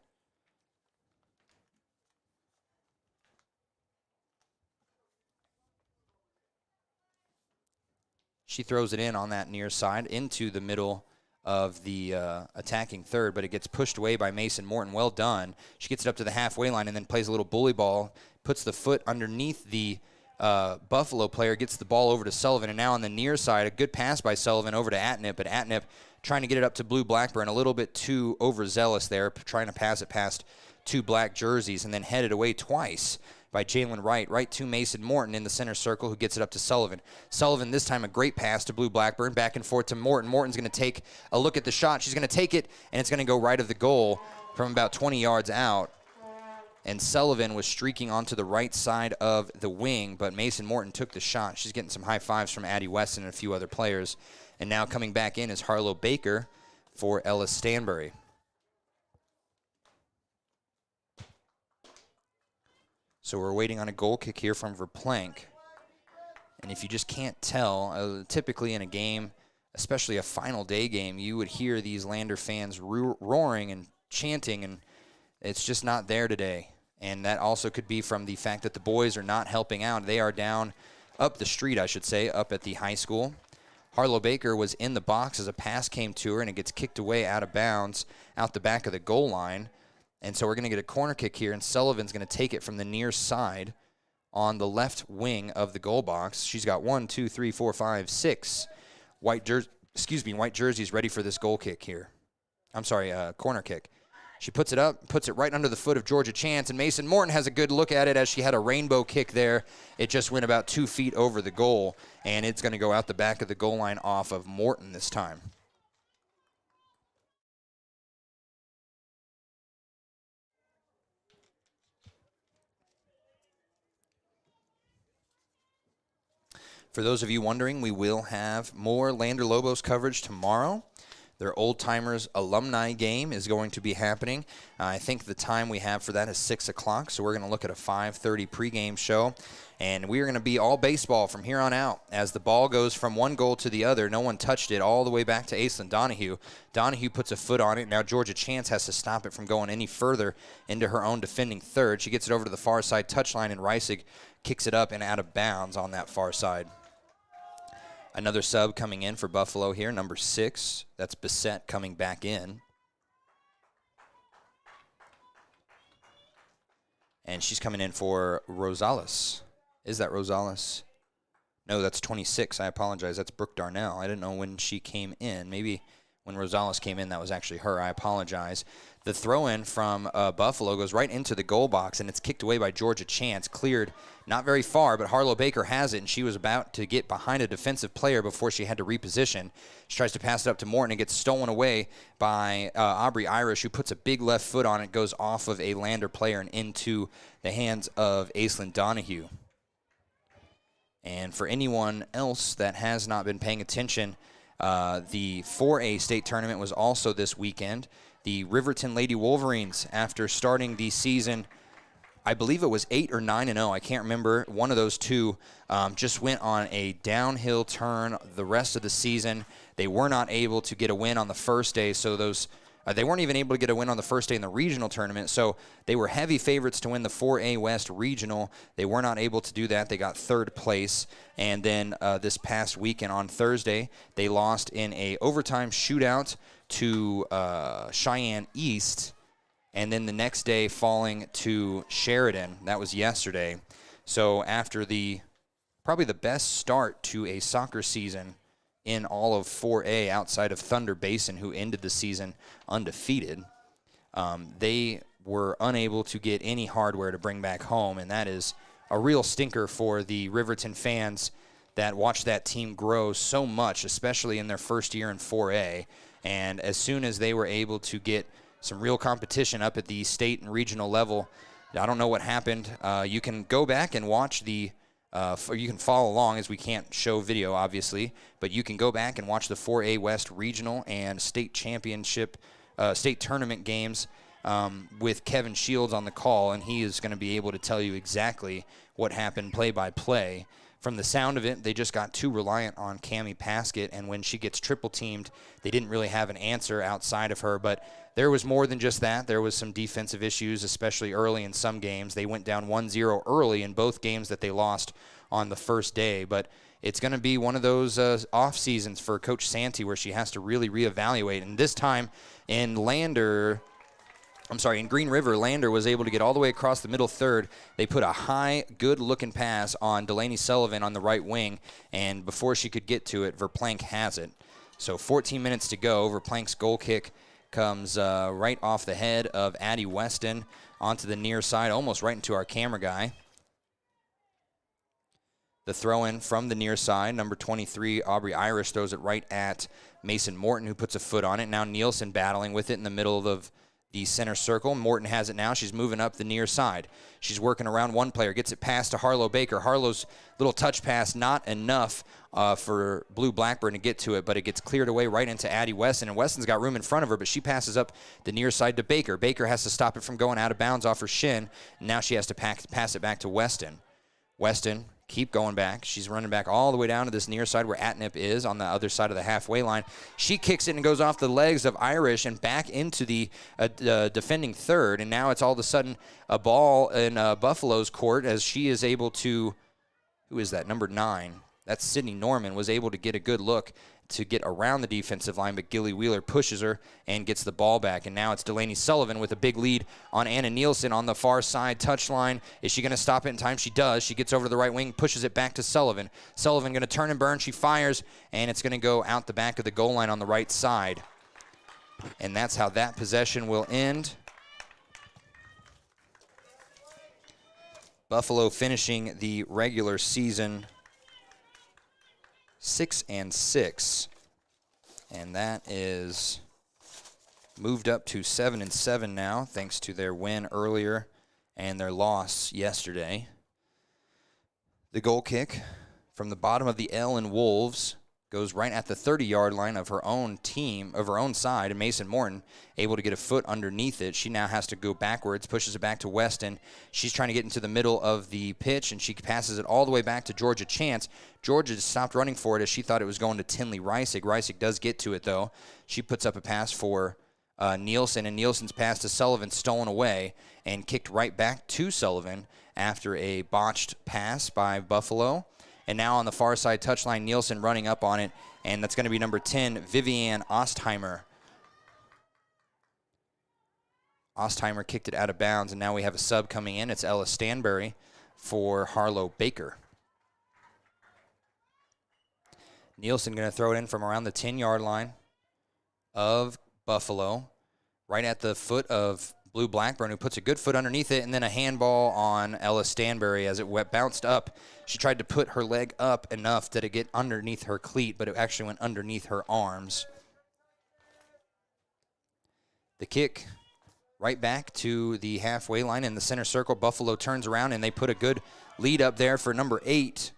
She throws it in on that near side into the middle of the attacking third, but it gets pushed away by Mason Morton. Well done. She gets it up to the halfway line and then plays a little bully ball, puts the foot underneath the Buffalo player, gets the ball over to Sullivan, and now on the near side, a good pass by Sullivan over to Atnip, but Atnip trying to get it up to Blue Blackburn, a little bit too overzealous there, trying to pass it past two black jerseys, and then headed away twice by Jalen Wright, right to Mason Morton in the center circle, who gets it up to Sullivan. Sullivan, this time a great pass to Blue Blackburn, back and forth to Morton. Morton's going to take a look at the shot. She's going to take it, and it's going to go right of the goal from about 20 yards out. And Sullivan was streaking onto the right side of the wing, but Mason Morton took the shot. She's getting some high fives from Addie Weston and a few other players. And now coming back in is Harlow Baker for Ellis Stanbury. So we're waiting on a goal kick here from Verplank. And if you just can't tell, typically in a game, especially a final day game, you would hear these Lander fans roaring and chanting, and it's just not there today. And that also could be from the fact that the boys are not helping out. They are down up the street, I should say, up at the high school. Harlow Baker was in the box as a pass came to her, and it gets kicked away out of bounds out the back of the goal line. And so we're going to get a corner kick here, and Sullivan's going to take it from the near side on the left wing of the goal box. She's got 6 white jerseys ready for this goal kick here. I'm sorry, corner kick. She puts it up, puts it right under the foot of Georgia Chance, and Mason Morton has a good look at it as she had a rainbow kick there. It just went about 2 feet over the goal, and it's going to go out the back of the goal line off of Morton this time. For those of you wondering, we will have more Lander Lobos coverage tomorrow. Their Old Timers alumni game is going to be happening. I think the time we have for that is 6 o'clock, so we're going to look at a 5:30 pregame show. And we are going to be all baseball from here on out. As the ball goes from one goal to the other, no one touched it all the way back to Aislinn Donahue. Donahue puts a foot on it. Now Georgia Chance has to stop it from going any further into her own defending third. She gets it over to the far side touchline, and Reisig kicks it up and out of bounds on that far side. Another sub coming in for Buffalo here, number 6. That's Bissett coming back in. And she's coming in for Rosales. Is that Rosales? No, that's 26. I apologize. That's Brooke Darnell. I didn't know when she came in. Maybe when Rosales came in, that was actually her. I apologize. The throw-in from Buffalo goes right into the goal box, and it's kicked away by Georgia Chance. Cleared not very far, but Harlow Baker has it, and she was about to get behind a defensive player before she had to reposition. She tries to pass it up to Morton and gets stolen away by Aubrey Irish, who puts a big left foot on it, goes off of a Lander player and into the hands of Aislinn Donahue. And for anyone else that has not been paying attention, the 4A state tournament was also this weekend. The Riverton Lady Wolverines, after starting the season, I believe it was 8 or 9-0. I can't remember. One of those two just went on a downhill turn the rest of the season. They were not able to get a win on the first day, so they weren't even able to get a win on the first day in the regional tournament, so they were heavy favorites to win the 4A West Regional. They were not able to do that. They got third place, and then this past weekend on Thursday, they lost in a overtime shootout to Cheyenne East, and then the next day falling to Sheridan. That was yesterday. So after probably the best start to a soccer season in all of 4A outside of Thunder Basin, who ended the season undefeated, they were unable to get any hardware to bring back home, and that is a real stinker for the Riverton fans that watched that team grow so much, especially in their first year in 4A. And as soon as they were able to get some real competition up at the state and regional level, I don't know what happened. You can go back and watch you can follow along, as we can't show video, obviously, but you can go back and watch the 4A West Regional and State Championship, State Tournament games with Kevin Shields on the call, and he is going to be able to tell you exactly what happened play by play. From the sound of it, they just got too reliant on Cammie Paskett, and when she gets triple teamed, they didn't really have an answer outside of her. But there was more than just that. There was some defensive issues, especially early in some games. They went down 1-0 early in both games that they lost on the first day. But it's going to be one of those off seasons for Coach Santee where she has to really reevaluate. And this time in Green River, Lander was able to get all the way across the middle third. They put a high, good-looking pass on Delaney Sullivan on the right wing, and before she could get to it, Verplank has it. So 14 minutes to go. Verplank's goal kick comes right off the head of Addie Weston onto the near side, almost right into our camera guy. The throw-in from the near side, number 23, Aubrey Irish, throws it right at Mason Morton, who puts a foot on it. Now Nielsen battling with it in the middle of the center circle. Morton has it now. She's moving up the near side. She's working around one player. Gets it past to Harlow Baker. Harlow's little touch pass, not enough for Blue Blackburn to get to it, but it gets cleared away right into Addie Weston, and Weston's got room in front of her, but she passes up the near side to Baker. Baker has to stop it from going out of bounds off her shin, and now she has to pass it back to Weston. Weston, keep going back. She's running back all the way down to this near side where Atnip is on the other side of the halfway line. She kicks it and goes off the legs of Irish and back into the defending third, and now it's all of a sudden a ball in Buffalo's court as she is able to, who is that, number 9? That's Sydney Norman, was able to get a good look to get around the defensive line, but Gilly Wheeler pushes her and gets the ball back. And now it's Delaney Sullivan with a big lead on Anna Nielsen on the far side touchline. Is she going to stop it in time? She does. She gets over to the right wing, pushes it back to Sullivan. Sullivan going to turn and burn. She fires, and it's going to go out the back of the goal line on the right side. And that's how that possession will end. Buffalo finishing the regular season 6-6. And that is moved up to 7-7 now, thanks to their win earlier and their loss yesterday. The goal kick from the bottom of the L in Wolves goes right at the 30-yard line of her own team, of her own side, and Mason Morton able to get a foot underneath it. She now has to go backwards, pushes it back to Weston. She's trying to get into the middle of the pitch, and she passes it all the way back to Georgia Chance. Georgia just stopped running for it as she thought it was going to Tinley Reisig. Reisig does get to it, though. She puts up a pass for Nielsen, and Nielsen's pass to Sullivan stolen away and kicked right back to Sullivan after a botched pass by Buffalo. And now on the far side touchline, Nielsen running up on it, and that's going to be number 10, Vivian Ostheimer. Ostheimer kicked it out of bounds, and now we have a sub coming in. It's Ella Stanberry for Harlow Baker. Nielsen going to throw it in from around the 10-yard line of Buffalo, right at the foot of Blue Blackburn, who puts a good foot underneath it, and then a handball on Ella Stanberry as it bounced up. She tried to put her leg up enough that it get underneath her cleat, but it actually went underneath her arms. The kick right back to the halfway line in the center circle. Buffalo turns around, and they put a good lead up there for number 8,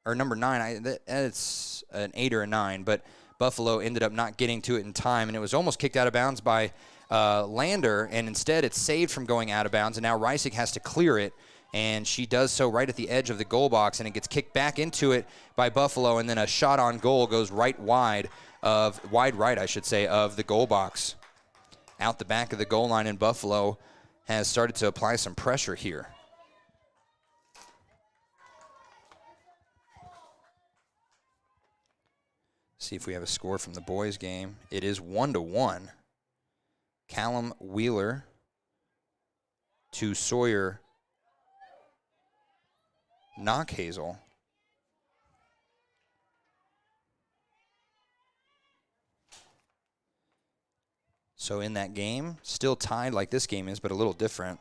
or number 9. It's an 8 or a 9, but Buffalo ended up not getting to it in time, and it was almost kicked out of bounds by Lander, and instead it's saved from going out of bounds, and now Reisig has to clear it, and she does so right at the edge of the goal box, and it gets kicked back into it by Buffalo, and then a shot on goal goes wide right, of the goal box. Out the back of the goal line, and Buffalo has started to apply some pressure here. See if we have a score from the boys' game. It is 1-1. Callum Wheeler to Sawyer Knockhazel. So in that game, still tied like this game is, but a little different.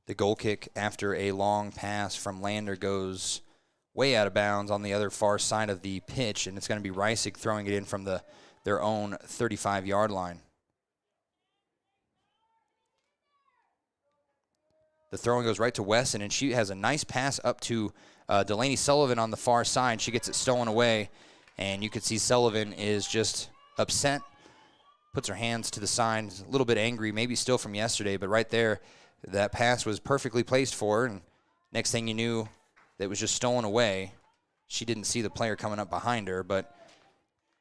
The goal kick after a long pass from Lander goes way out of bounds on the other far side of the pitch, and it's going to be Reisig throwing it in from their own 35-yard line. The throwing goes right to Weston, and she has a nice pass up to Delaney Sullivan on the far side. She gets it stolen away, and you can see Sullivan is just upset, puts her hands to the side, a little bit angry, maybe still from yesterday, but right there, that pass was perfectly placed for her, and next thing you knew, it was just stolen away. She didn't see the player coming up behind her, but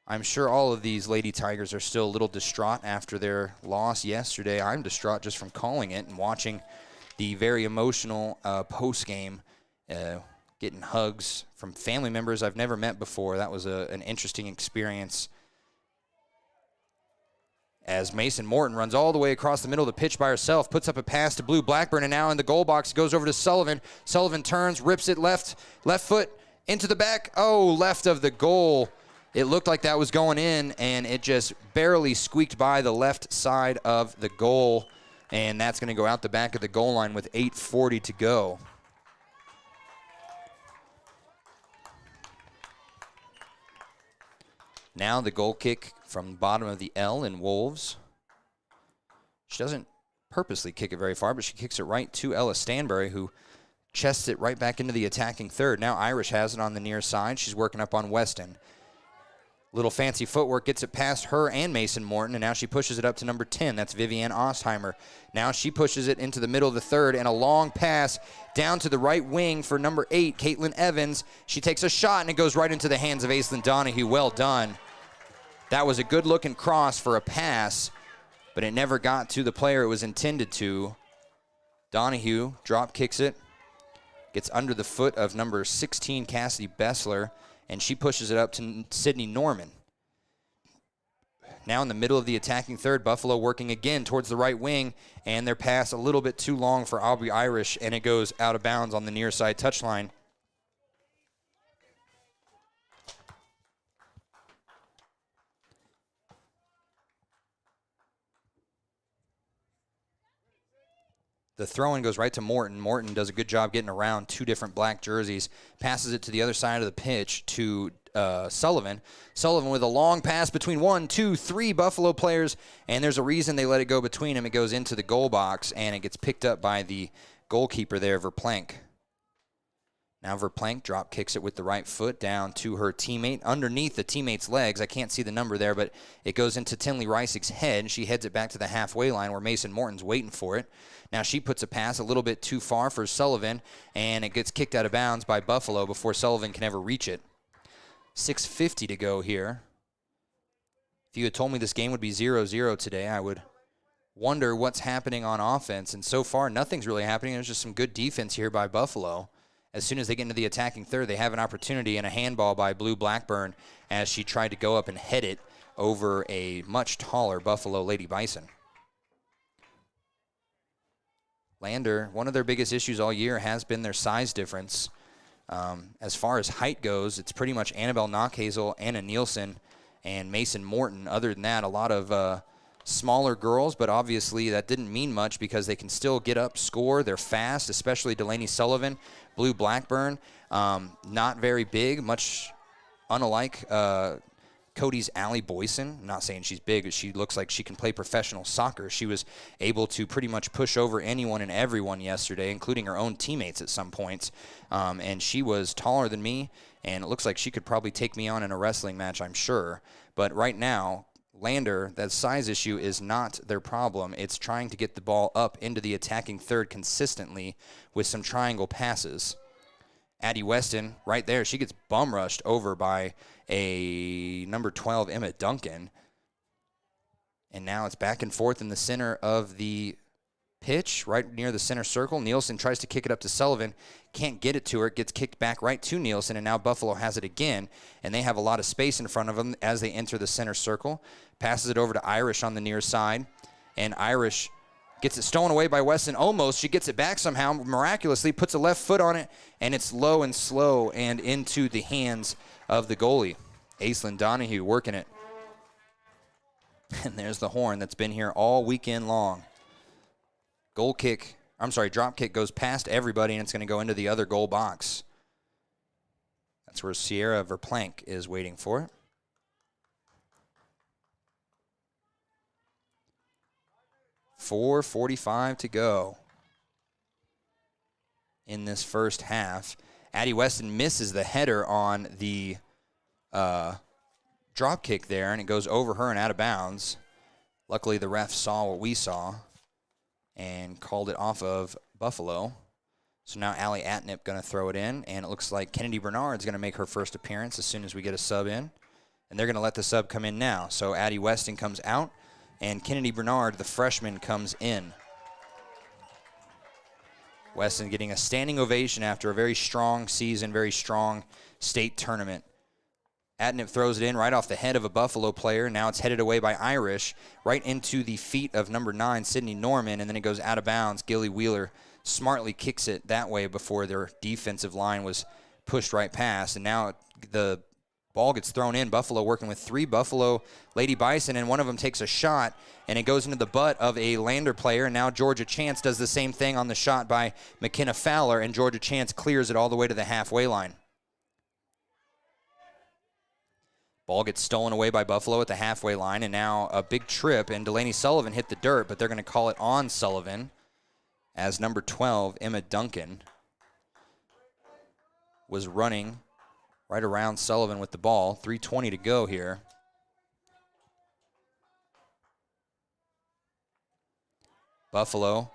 I'm sure all of these Lady Tigers are still a little distraught after their loss yesterday. I'm distraught just from calling it and watching the very emotional post-game, getting hugs from family members I've never met before. That was an interesting experience. As Mason Morton runs all the way across the middle of the pitch by herself, puts up a pass to Blue Blackburn, and now in the goal box, goes over to Sullivan. Sullivan turns, rips it left foot into the back. Oh, left of the goal. It looked like that was going in, and it just barely squeaked by the left side of the goal, and that's going to go out the back of the goal line with 8:40 to go. Now the goal kick from the bottom of the L in Wolves. She doesn't purposely kick it very far, but she kicks it right to Ella Stanberry, who chests it right back into the attacking third. Now Irish has it on the near side. She's working up on Weston. Little fancy footwork gets it past her and Mason Morton, and now she pushes it up to number 10. That's Vivian Ostheimer. Now she pushes it into the middle of the third, and a long pass down to the right wing for number 8, Caitlin Evans. She takes a shot, and it goes right into the hands of Aislinn Donahue. Well done. That was a good-looking cross for a pass, but it never got to the player it was intended to. Donahue drop kicks it, gets under the foot of number 16, Cassidy Bessler, and she pushes it up to Sydney Norman. Now in the middle of the attacking third, Buffalo working again towards the right wing, and their pass a little bit too long for Aubrey Irish, and it goes out of bounds on the near side touchline. The throw-in goes right to Morton. Morton does a good job getting around two different black jerseys, passes it to the other side of the pitch to Sullivan. Sullivan with a long pass between 1, 2, 3 Buffalo players, and there's a reason they let it go between them. It goes into the goal box, and it gets picked up by the goalkeeper there, Verplank. Now Verplank drop kicks it with the right foot down to her teammate, underneath the teammate's legs. I can't see the number there, but it goes into Tinley Reisig's head. She heads it back to the halfway line where Mason Morton's waiting for it. Now she puts a pass a little bit too far for Sullivan, and it gets kicked out of bounds by Buffalo before Sullivan can ever reach it. 6:50 to go here. If you had told me this game would be 0-0 today, I would wonder what's happening on offense. And so far, nothing's really happening. There's just some good defense here by Buffalo. As soon as they get into the attacking third, they have an opportunity and a handball by Blue Blackburn as she tried to go up and head it over a much taller Buffalo Lady Bison. Lander, one of their biggest issues all year has been their size difference. As far as height goes, it's pretty much Annabelle Knockhazel, Anna Nielsen, and Mason Morton. Other than that, a lot of smaller girls, but obviously that didn't mean much because they can still get up, score. They're fast, especially Delaney Sullivan. Blue Blackburn, not very big, much unlike Cody's Allie Boyson. I'm not saying she's big, but she looks like she can play professional soccer. She was able to pretty much push over anyone and everyone yesterday, including her own teammates at some points. And she was taller than me, and it looks like she could probably take me on in a wrestling match, I'm sure. But right now, Lander, that size issue is not their problem. It's trying to get the ball up into the attacking third consistently with some triangle passes. Addie Weston, right there, she gets bum rushed over by a number 12, Emma Duncan. And now it's back and forth in the center of the pitch, right near the center circle. Nielsen tries to kick it up to Sullivan. Can't get it to her. It gets kicked back right to Nielsen, and now Buffalo has it again, and they have a lot of space in front of them as they enter the center circle. Passes it over to Irish on the near side, and Irish gets it stolen away by Weston almost. She gets it back somehow, miraculously, puts a left foot on it, and it's low and slow and into the hands of the goalie. Aislinn Donahue working it. And there's the horn that's been here all weekend long. Drop kick goes past everybody, and it's going to go into the other goal box. That's where Sierra Verplank is waiting for it. .4:45 to go in this first half. Addie Weston misses the header on the drop kick there, and it goes over her and out of bounds. Luckily, the ref saw what we saw and called it off of Buffalo. So now Allie Atnip going to throw it in, and it looks like Kennedy Bernard's going to make her first appearance as soon as we get a sub in. And they're going to let the sub come in now. So Addie Weston comes out, and Kennedy Bernard, the freshman, comes in. Weston getting a standing ovation after a very strong season, very strong state tournament. Atnip throws it in right off the head of a Buffalo player. Now it's headed away by Irish, right into the feet of number 9, Sydney Norman, and then it goes out of bounds. Gilly Wheeler smartly kicks it that way before their defensive line was pushed right past, and now the ball gets thrown in. Buffalo working with 3 Buffalo Lady Bison, and one of them takes a shot, and it goes into the butt of a Lander player, and now Georgia Chance does the same thing on the shot by McKenna Fowler, and Georgia Chance clears it all the way to the halfway line. Ball gets stolen away by Buffalo at the halfway line, and now a big trip, and Delaney Sullivan hit the dirt, but they're going to call it on Sullivan as number 12, Emma Duncan, was running right around Sullivan with the ball. 3:20 to go here. Buffalo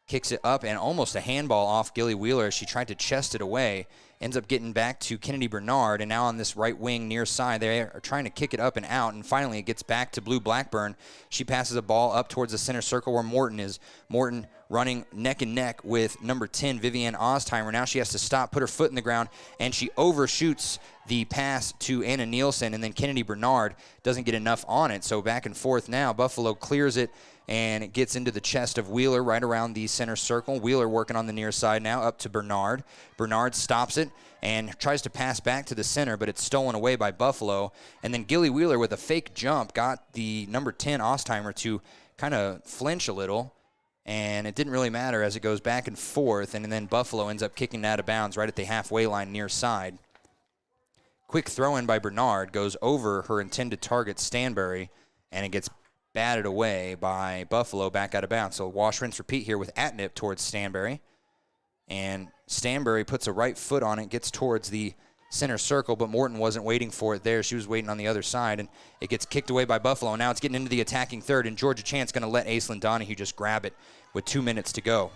kicks it up, and almost a handball off Gilly Wheeler as she tried to chest it away. Ends up getting back to Kennedy Bernard, and now on this right wing near side, they are trying to kick it up and out, and finally it gets back to Blue Blackburn. She passes a ball up towards the center circle where Morton is. Morton running neck and neck with number 10, Vivienne Ostheimer. Now she has to stop, put her foot in the ground, and she overshoots the pass to Anna Nielsen, and then Kennedy Bernard doesn't get enough on it. So back and forth now. Buffalo clears it, and it gets into the chest of Wheeler right around the center circle. Wheeler working on the near side now, up to Bernard. Bernard stops it and tries to pass back to the center, but it's stolen away by Buffalo. And then Gilly Wheeler with a fake jump got the number 10 Ostheimer to kind of flinch a little, And it didn't really matter as it goes back and forth, and then Buffalo ends up kicking it out of bounds right at the halfway line near side. Quick throw-in by Bernard goes over her intended target, Stanbury, and it gets batted away by Buffalo back out of bounds. So wash, rinse, repeat here with Atnip towards Stanbury. And Stanbury puts a right foot on it, gets towards the center circle, but Morton wasn't waiting for it there. She was waiting on the other side, and it gets kicked away by Buffalo. Now it's getting into the attacking third, and Georgia Chant's going to let Aislinn Donahue just grab it with 2 minutes to go.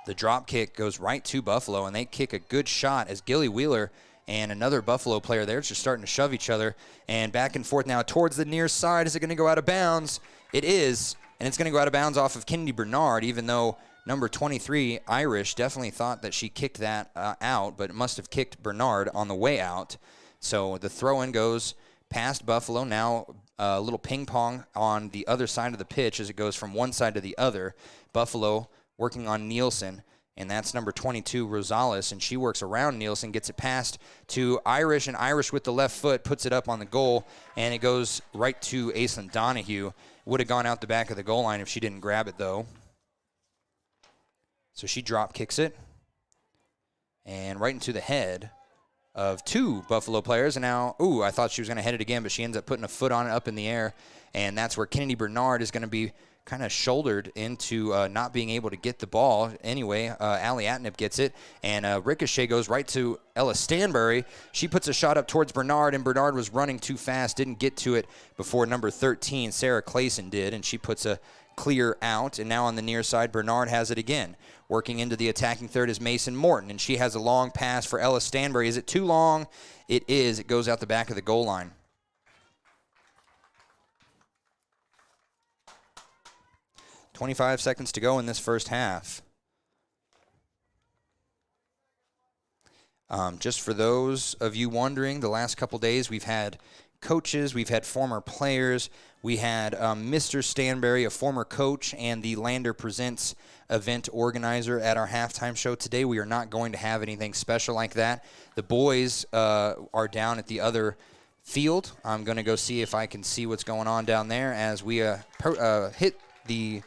The drop kick goes right to Buffalo, and they kick a good shot as Gilly Wheeler and another Buffalo player there just starting to shove each other. And back and forth now towards the near side. Is it going to go out of bounds? It is, and it's going to go out of bounds off of Kennedy Bernard, even though number 23, Irish, definitely thought that she kicked that out, but it must have kicked Bernard on the way out. So the throw-in goes past Buffalo. Now a little ping-pong on the other side of the pitch as it goes from one side to the other. Buffalo working on Nielsen, and that's number 22, Rosales, and she works around Nielsen, gets it passed to Irish, and Irish with the left foot puts it up on the goal, and it goes right to Aislinn Donahue. Would have gone out the back of the goal line if she didn't grab it, though. So she drop kicks it, and right into the head of two Buffalo players, and now, I thought she was going to head it again, but she ends up putting a foot on it up in the air, and that's where Kennedy Bernard is going to be kind of shouldered into not being able to get the ball. Anyway, Allie Atnip gets it, and ricochet goes right to Ella Stanbury. She puts a shot up towards Bernard, and Bernard was running too fast, didn't get to it before number 13, Sarah Clayson, did, and she puts a clear out, and now on the near side, Bernard has it again. Working into the attacking third is Mason Morton, and she has a long pass for Ella Stanbury. Is it too long? It is. It goes out the back of the goal line. .25 seconds to go in this first half. Just for those of you wondering, the last couple days we've had coaches, we've had former players, we had Mr. Stanbury, a former coach, and the Lander Presents event organizer at our halftime show. Today we are not going to have anything special like that. The boys are down at the other field. I'm going to go see if I can see what's going on down there as we hit the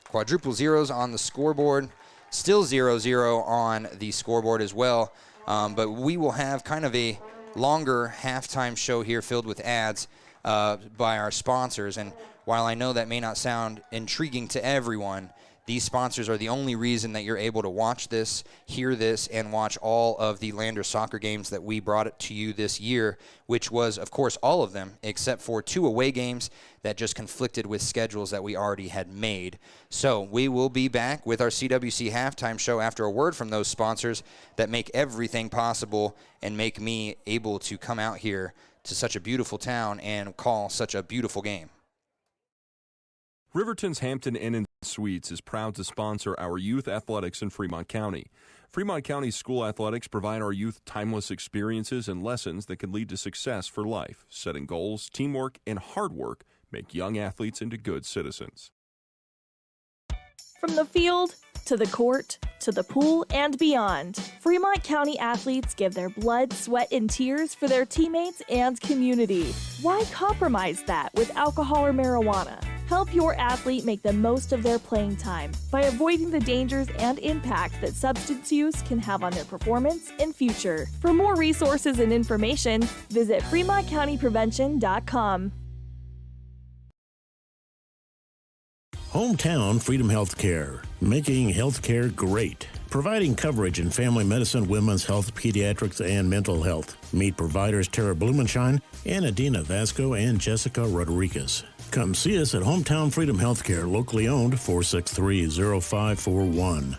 quadruple zeros on the scoreboard. Still 0-0 on the scoreboard as well. But we will have kind of a longer halftime show here filled with ads by our sponsors. And while I know that may not sound intriguing to everyone, these sponsors are the only reason that you're able to watch this, hear this, and watch all of the Lander soccer games that we brought it to you this year, which was, of course, all of them, except for 2 away games that just conflicted with schedules that we already had made. So we will be back with our CWC halftime show after a word from those sponsors that make everything possible and make me able to come out here to such a beautiful town and call such a beautiful game. Riverton's Hampton Inn & Suites is proud to sponsor our youth athletics in Fremont County. Fremont County school athletics provide our youth timeless experiences and lessons that can lead to success for life. Setting goals, teamwork, and hard work make young athletes into good citizens. From the field to the court to the pool and beyond, Fremont County athletes give their blood, sweat, and tears for their teammates and community. Why compromise that with alcohol or marijuana? Help your athlete make the most of their playing time by avoiding the dangers and impact that substance use can have on their performance and future. For more resources and information, visit FremontCountyPrevention.com. Hometown Freedom Healthcare, making healthcare great. Providing coverage in family medicine, women's health, pediatrics, and mental health. Meet providers Tara Blumenshine and Adina Vasco and Jessica Rodriguez. Come see us at Hometown Freedom Healthcare, locally owned, 463-0541.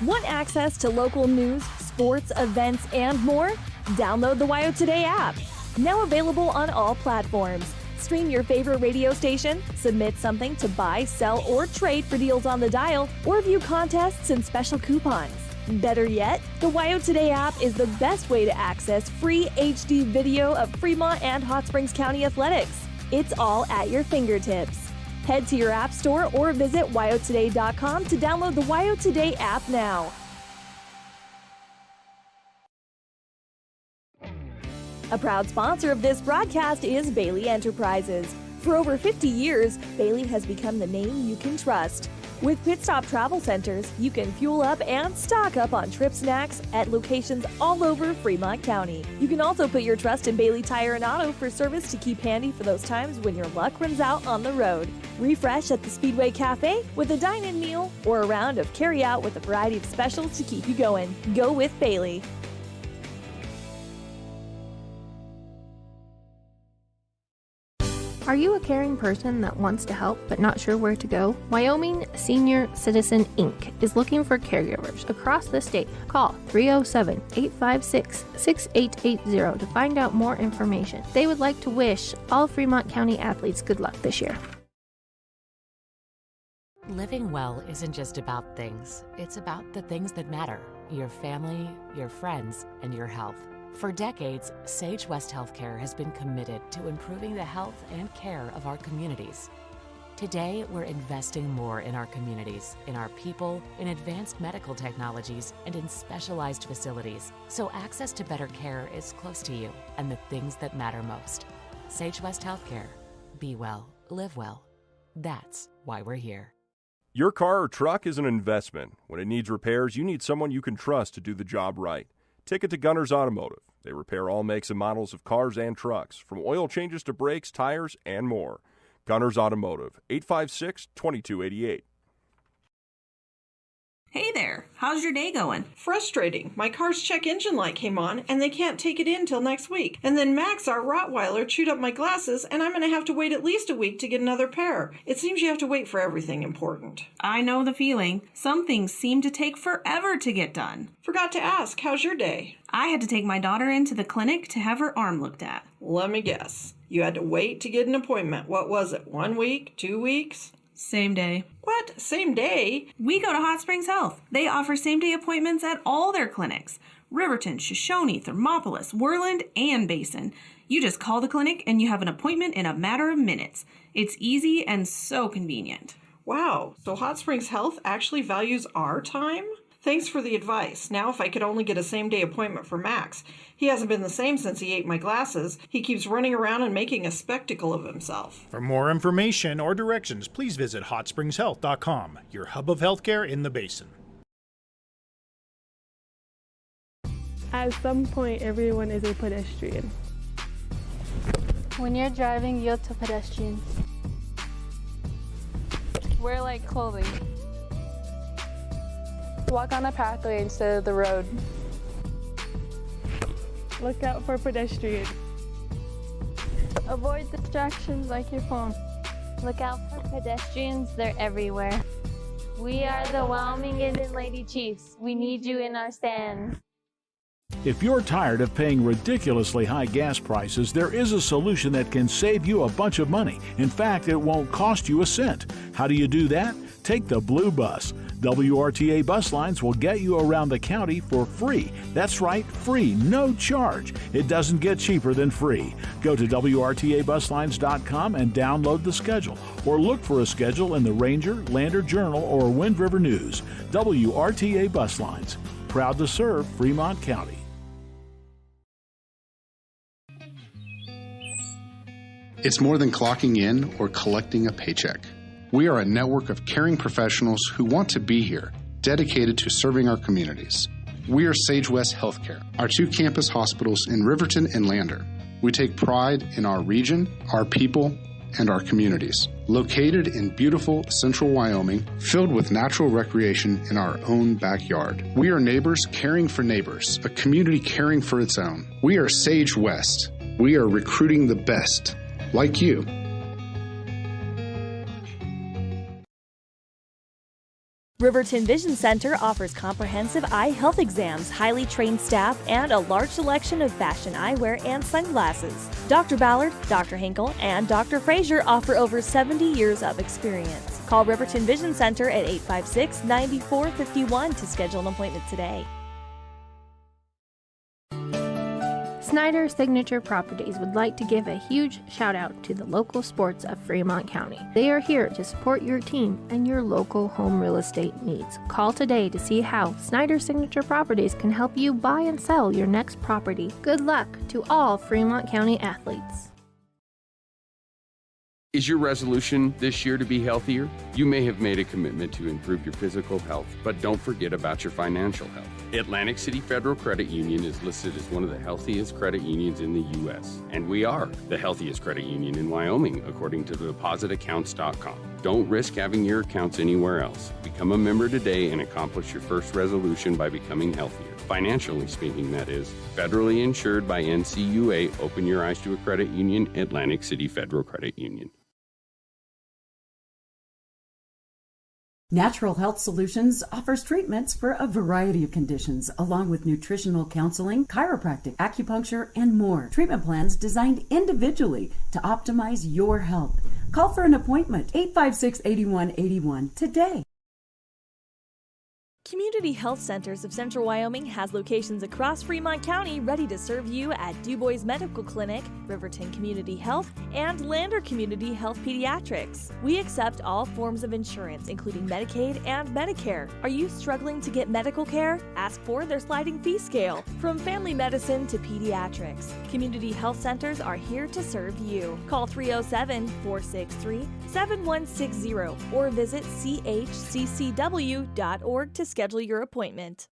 Want access to local news, sports, events, and more? Download the WYO Today app. Now available on all platforms. Stream your favorite radio station, submit something to buy, sell, or trade for deals on the dial, or view contests and special coupons. Better yet, the WYO Today app is the best way to access free HD video of Fremont and Hot Springs County athletics. It's all at your fingertips. Head to your app store or visit wyotoday.com to download the WYO Today app now. A proud sponsor of this broadcast is Bailey Enterprises. For over 50 years, Bailey has become the name you can trust. With Pit Stop Travel Centers, you can fuel up and stock up on trip snacks at locations all over Fremont County. You can also put your trust in Bailey Tire and Auto for service to keep handy for those times when your luck runs out on the road. Refresh at the Speedway Cafe with a dine-in meal or a round of carry-out with a variety of specials to keep you going. Go with Bailey. Are you a caring person that wants to help but not sure where to go? Wyoming Senior Citizen Inc. is looking for caregivers across the state. Call 307-856-6880 to find out more information. They would like to wish all Fremont County athletes good luck this year. Living well isn't just about things. It's about the things that matter. Your family, your friends, and your health. For decades, Sage West Healthcare has been committed to improving the health and care of our communities. Today, we're investing more in our communities, in our people, in advanced medical technologies, and in specialized facilities, so access to better care is close to you and the things that matter most. Sage West Healthcare. Be well, live well. That's why we're here. Your car or truck is an investment. When it needs repairs, you need someone you can trust to do the job right. Take it to Gunners Automotive. They repair all makes and models of cars and trucks, from oil changes to brakes, tires, and more. Gunners Automotive, 856-2288. Hey there, how's your day going? Frustrating. My car's check engine light came on, and they can't take it in till next week. And then Max, our Rottweiler, chewed up my glasses, and I'm going to have to wait at least a week to get another pair. It seems you have to wait for everything important. I know the feeling. Some things seem to take forever to get done. Forgot to ask, how's your day? I had to take my daughter into the clinic to have her arm looked at. Let me guess. You had to wait to get an appointment. What was it, 1 week, 2 weeks? Same day. What? Same day? We go to Hot Springs Health. They offer same-day appointments at all their clinics. Riverton, Shoshone, Thermopolis, Worland, and Basin. You just call the clinic and you have an appointment in a matter of minutes. It's easy and so convenient. Wow, so Hot Springs Health actually values our time? Thanks for the advice. Now if I could only get a same-day appointment for Max. He hasn't been the same since he ate my glasses. He keeps running around and making a spectacle of himself. For more information or directions, please visit hotspringshealth.com, your hub of healthcare in the Basin. At some point, everyone is a pedestrian. When you're driving, yield to pedestrians. Wear light clothing. Walk on a pathway instead of the road. Look out for pedestrians. Avoid distractions like your phone. Look out for pedestrians, they're everywhere. We are the Wyoming Indian Lady Chiefs. We need you in our stand. If you're tired of paying ridiculously high gas prices, there is a solution that can save you a bunch of money. In fact, it won't cost you a cent. How do you do that? Take the Blue Bus. WRTA bus lines will get you around the county for free. That's right, free, no charge. It doesn't get cheaper than free. Go to WRTAbuslines.com and download the schedule, or look for a schedule in the Ranger, Lander Journal, or Wind River News. WRTA Bus Lines, proud to serve Fremont County. It's more than clocking in or collecting a paycheck. We are a network of caring professionals who want to be here, dedicated to serving our communities. We are Sage West Healthcare, our 2 campus hospitals in Riverton and Lander. We take pride in our region, our people, and our communities. Located in beautiful central Wyoming, filled with natural recreation in our own backyard. We are neighbors caring for neighbors, a community caring for its own. We are Sage West. We are recruiting the best, like you. Riverton Vision Center offers comprehensive eye health exams, highly trained staff, and a large selection of fashion eyewear and sunglasses. Dr. Ballard, Dr. Hinkle, and Dr. Frazier offer over 70 years of experience. Call Riverton Vision Center at 856-9451 to schedule an appointment today. Snyder Signature Properties would like to give a huge shout out to the local sports of Fremont County. They are here to support your team and your local home real estate needs. Call today to see how Snyder Signature Properties can help you buy and sell your next property. Good luck to all Fremont County athletes. Is your resolution this year to be healthier? You may have made a commitment to improve your physical health, but don't forget about your financial health. Atlantic City Federal Credit Union is listed as one of the healthiest credit unions in the U.S., and we are the healthiest credit union in Wyoming, according to depositaccounts.com. Don't risk having your accounts anywhere else. Become a member today and accomplish your first resolution by becoming healthier. Financially speaking, that is. Federally insured by NCUA. Open your eyes to a credit union. Atlantic City Federal Credit Union. Natural Health Solutions offers treatments for a variety of conditions, along with nutritional counseling, chiropractic, acupuncture, and more. Treatment plans designed individually to optimize your health. Call for an appointment, 856-8181 today. Community Health Centers of Central Wyoming has locations across Fremont County ready to serve you at DuBois Medical Clinic, Riverton Community Health, and Lander Community Health Pediatrics. We accept all forms of insurance, including Medicaid and Medicare. Are you struggling to get medical care? Ask for their sliding fee scale. From family medicine to pediatrics, Community Health Centers are here to serve you. Call 307-463-7160 or visit chccw.org to schedule your appointment.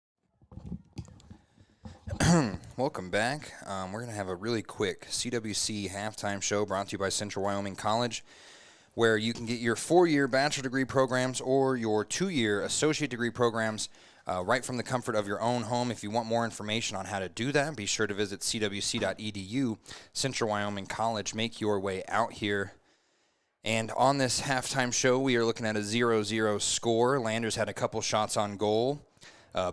Welcome back. We're going to have a really quick CWC halftime show brought to you by Central Wyoming College, where you can get your 4-year bachelor degree programs or your 2-year associate degree programs right from the comfort of your own home. If you want more information on how to do that, be sure to visit cwc.edu. Central Wyoming College, make your way out here. And on this halftime show, we are looking at a 0-0 score. Landers had a couple shots on goal.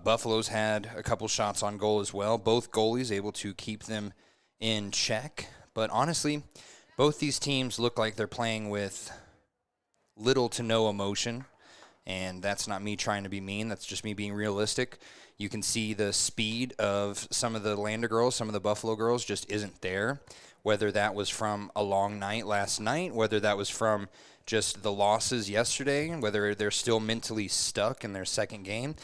Buffalo's had a couple shots on goal as well. Both goalies able to keep them in check. But honestly, both these teams look like they're playing with little to no emotion. And that's not me trying to be mean. That's just me being realistic. You can see the speed of some of the Lander girls, some of the Buffalo girls just isn't there. Whether that was from a long night last night, whether that was from just the losses yesterday, whether they're still mentally stuck in their second game,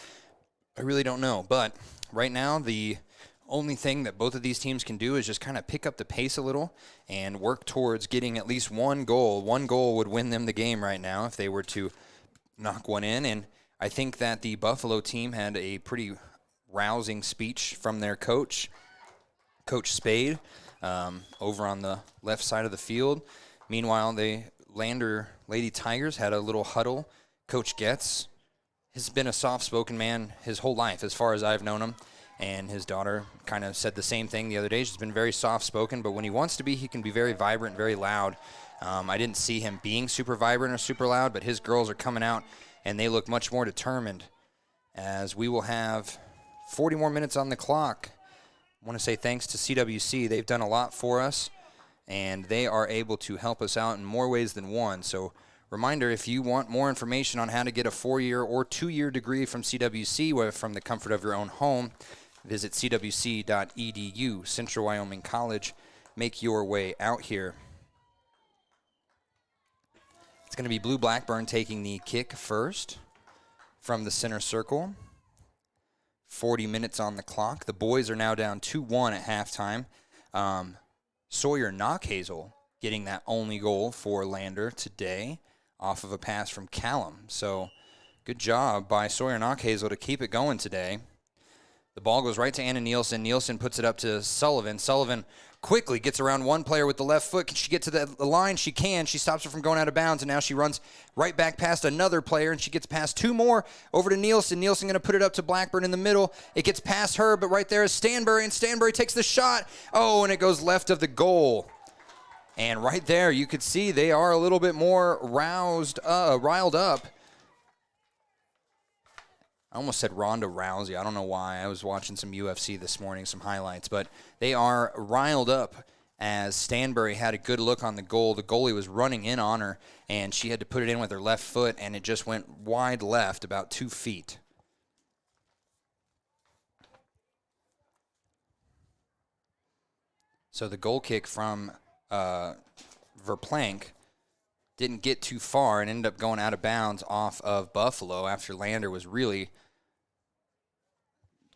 I really don't know. But right now, the only thing that both of these teams can do is just kind of pick up the pace a little and work towards getting at least one goal. One goal would win them the game right now if they were to knock one in. And I think that the Buffalo team had a pretty rousing speech from their coach, Coach Spade, over on the left side of the field. Meanwhile, the Lander Lady Tigers had a little huddle. Coach Getz has been a soft-spoken man his whole life, as far as I've known him, and his daughter kind of said the same thing the other day. She's been very soft-spoken, but when he wants to be, he can be very vibrant, very loud. I didn't see him being super vibrant or super loud, but his girls are coming out, and they look much more determined, as we will have 40 more minutes on the clock. I want to say thanks to CWC. They've done a lot for us, and they are able to help us out in more ways than one. So reminder, if you want more information on how to get a 4-year or 2-year degree from CWC, whether from the comfort of your own home, visit cwc.edu. Central Wyoming College, make your way out here. It's going to be Blue Blackburn taking the kick first from the center circle. 40 minutes on the clock. The boys are now down 2-1 at halftime. Sawyer Knockhazel getting that only goal for Lander today off of a pass from Callum. So good job by Sawyer Knockhazel to keep it going today. The ball goes right to Anna Nielsen. Nielsen puts it up to Sullivan. Sullivan quickly gets around one player with the left foot. Can she get to the line? She can. She stops her from going out of bounds, and now she runs right back past another player, and she gets past two more over to Nielsen. Nielsen going to put it up to Blackburn in the middle. It gets past her, but right there is Stanbury, and Stanbury takes the shot. Oh, and it goes left of the goal. And right there, you could see they are a little bit more riled up. I almost said Ronda Rousey. I don't know why. I was watching some UFC this morning, some highlights. But they are riled up as Stanbury had a good look on the goal. The goalie was running in on her, and she had to put it in with her left foot, and it just went wide left, about 2 feet. So the goal kick from Verplank didn't get too far and ended up going out of bounds off of Buffalo after Lander was really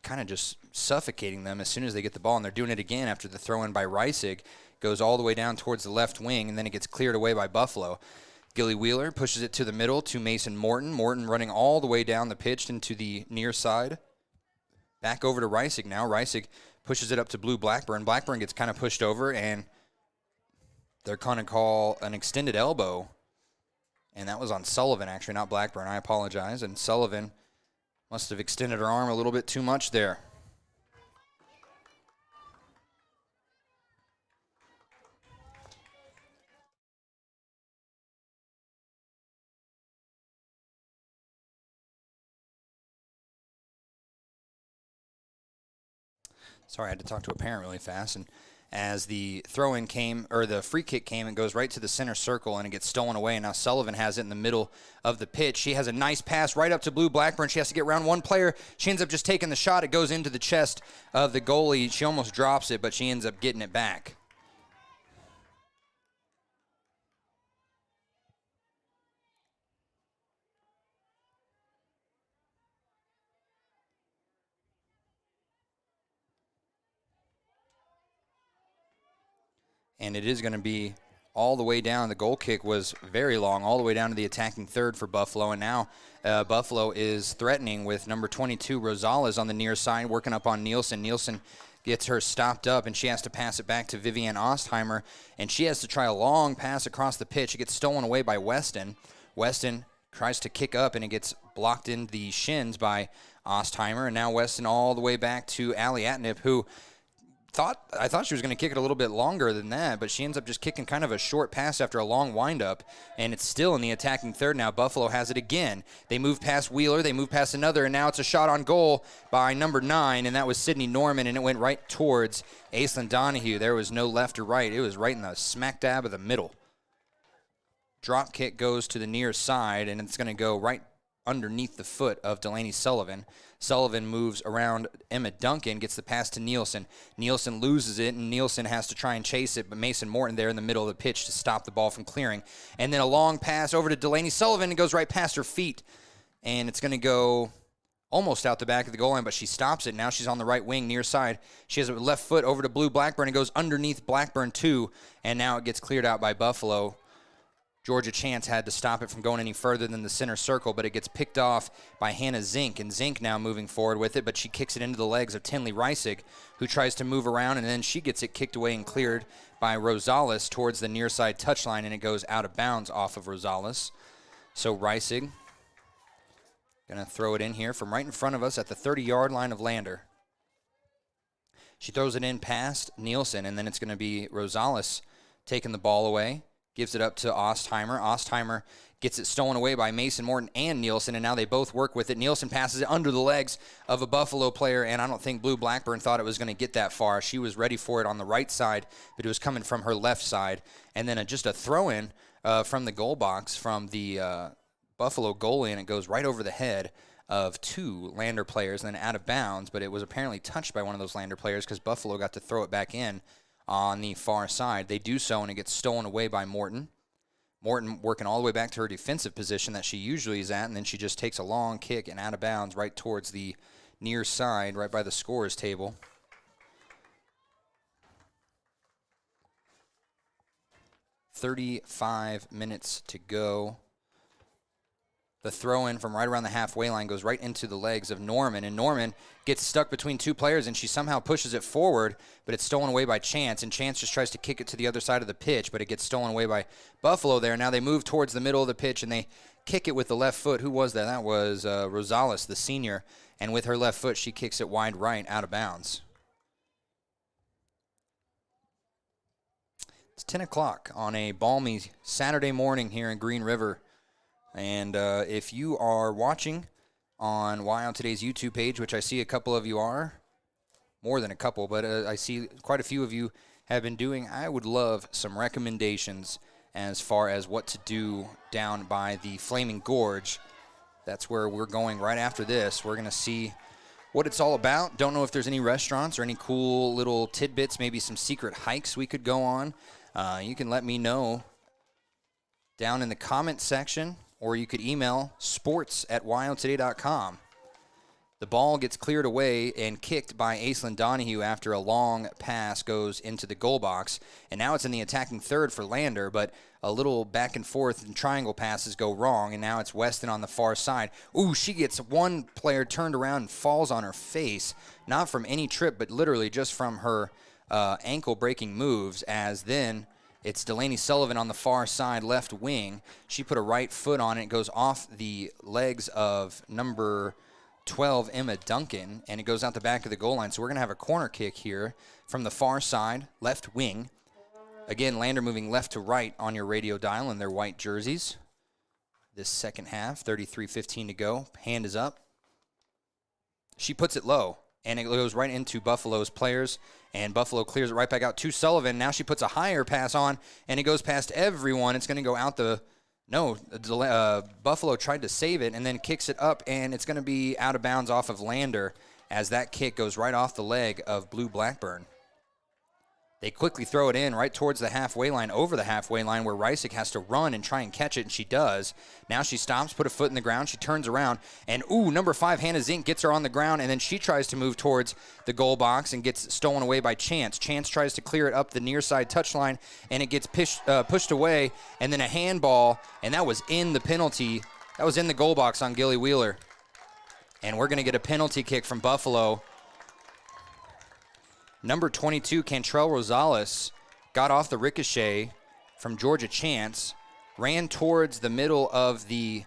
kind of just suffocating them as soon as they get the ball. And they're doing it again after the throw-in by Reisig goes all the way down towards the left wing, and then it gets cleared away by Buffalo. Gilly Wheeler pushes it to the middle to Mason Morton. Morton running all the way down the pitch into the near side. Back over to Reisig now. Reisig pushes it up to Blue Blackburn. Blackburn gets kind of pushed over, and they're going to call an extended elbow. And that was on Sullivan, actually, not Blackburn. I apologize. And Sullivan must have extended her arm a little bit too much there. Sorry, I had to talk to a parent really fast. And as the throw-in came, or the free kick came, it goes right to the center circle, and it gets stolen away. And now Sullivan has it in the middle of the pitch. She has a nice pass right up to Blue Blackburn. She has to get around one player. She ends up just taking the shot. It goes into the chest of the goalie. She almost drops it, but she ends up getting it back. And it is going to be all the way down. The goal kick was very long, all the way down to the attacking third for Buffalo. And now Buffalo is threatening with number 22, Rosales, on the near side, working up on Nielsen. Nielsen gets her stopped up, and she has to pass it back to Vivian Ostheimer. And she has to try a long pass across the pitch. It gets stolen away by Weston. Weston tries to kick up, and it gets blocked in the shins by Ostheimer. And now Weston all the way back to Allie Atnip, who I thought she was going to kick it a little bit longer than that, but she ends up just kicking kind of a short pass after a long windup, and it's still in the attacking third now. Buffalo has it again. They move past Wheeler, they move past another, and now it's a shot on goal by number 9, and that was Sydney Norman, and it went right towards Aislinn Donahue. There was no left or right. It was right in the smack dab of the middle. Drop kick goes to the near side, and it's going to go right underneath the foot of Delaney Sullivan. Sullivan moves around Emma Duncan, gets the pass to Nielsen. Nielsen loses it, and Nielsen has to try and chase it, but Mason Morton there in the middle of the pitch to stop the ball from clearing. And then a long pass over to Delaney Sullivan, and goes right past her feet. And it's going to go almost out the back of the goal line, but she stops it. Now she's on the right wing, near side. She has a left foot over to Blue Blackburn, and goes underneath Blackburn too, and now it gets cleared out by Buffalo. Georgia Chance had to stop it from going any further than the center circle, but it gets picked off by Hannah Zink, and Zink now moving forward with it, but she kicks it into the legs of Tinley Reisig, who tries to move around, and then she gets it kicked away and cleared by Rosales towards the near side touchline, and it goes out of bounds off of Rosales. So Reisig going to throw it in here from right in front of us at the 30-yard line of Lander. She throws it in past Nielsen, and then it's going to be Rosales taking the ball away. Gives it up to Ostheimer. Ostheimer gets it stolen away by Mason Morton and Nielsen, and now they both work with it. Nielsen passes it under the legs of a Buffalo player, and I don't think Blue Blackburn thought it was going to get that far. She was ready for it on the right side, but it was coming from her left side. And then just a throw-in from the goal box from the Buffalo goalie, and it goes right over the head of 2 Lander players and then out of bounds, but it was apparently touched by one of those Lander players because Buffalo got to throw it back in on the far side. They do so, and it gets stolen away by Morton. Morton working all the way back to her defensive position that she usually is at, and then she just takes a long kick and out of bounds right towards the near side, right by the scorer's table. "35 minutes to go." The throw-in from right around the halfway line goes right into the legs of Norman, and Norman gets stuck between 2 players, and she somehow pushes it forward, but it's stolen away by Chance, and Chance just tries to kick it to the other side of the pitch, but it gets stolen away by Buffalo there. Now they move towards the middle of the pitch, and they kick it with the left foot. Who was that? That was Rosales, the senior, and with her left foot, she kicks it wide right out of bounds. It's 10 o'clock on a balmy Saturday morning here in Green River. And if you are watching on Why on Today's YouTube page, which I see a couple of you are, more than a couple, but I see quite a few of you have been doing, I would love some recommendations as far as what to do down by the Flaming Gorge. That's where we're going right after this. We're going to see what it's all about. Don't know if there's any restaurants or any cool little tidbits, maybe some secret hikes we could go on. You can let me know down in the comment section, or you could email sports@wildtoday.com. The ball gets cleared away and kicked by Aislinn Donahue after a long pass goes into the goal box. And now it's in the attacking third for Lander, but a little back and forth and triangle passes go wrong, and now it's Weston on the far side. Ooh, she gets one player turned around and falls on her face, not from any trip, but literally just from her ankle-breaking moves, as then it's Delaney Sullivan on the far side, left wing. She put a right foot on it, goes off the legs of number 12, Emma Duncan, and it goes out the back of the goal line. So we're going to have a corner kick here from the far side, left wing. Again, Lander moving left to right on your radio dial in their white jerseys. This second half, 33:15 to go. Hand is up. She puts it low, and it goes right into Buffalo's players, and Buffalo clears it right back out to Sullivan. Now she puts a higher pass on, and it goes past everyone. It's going to go out the... No, Buffalo tried to save it and then kicks it up, and it's going to be out of bounds off of Lander as that kick goes right off the leg of Blue Blackburn. They quickly throw it in right towards the halfway line, over the halfway line, where Reisick has to run and try and catch it, and she does. Now she stops, put a foot in the ground, she turns around, and number 5, Hannah Zink, gets her on the ground, and then she tries to move towards the goal box and gets stolen away by Chance. Chance tries to clear it up the near side touchline, and it gets pushed away, and then a handball, and that was in the penalty. That was in the goal box on Gilly Wheeler. And we're going to get a penalty kick from Buffalo. Number 22, Cantrell Rosales, got off the ricochet from Georgia Chance, ran towards the middle of the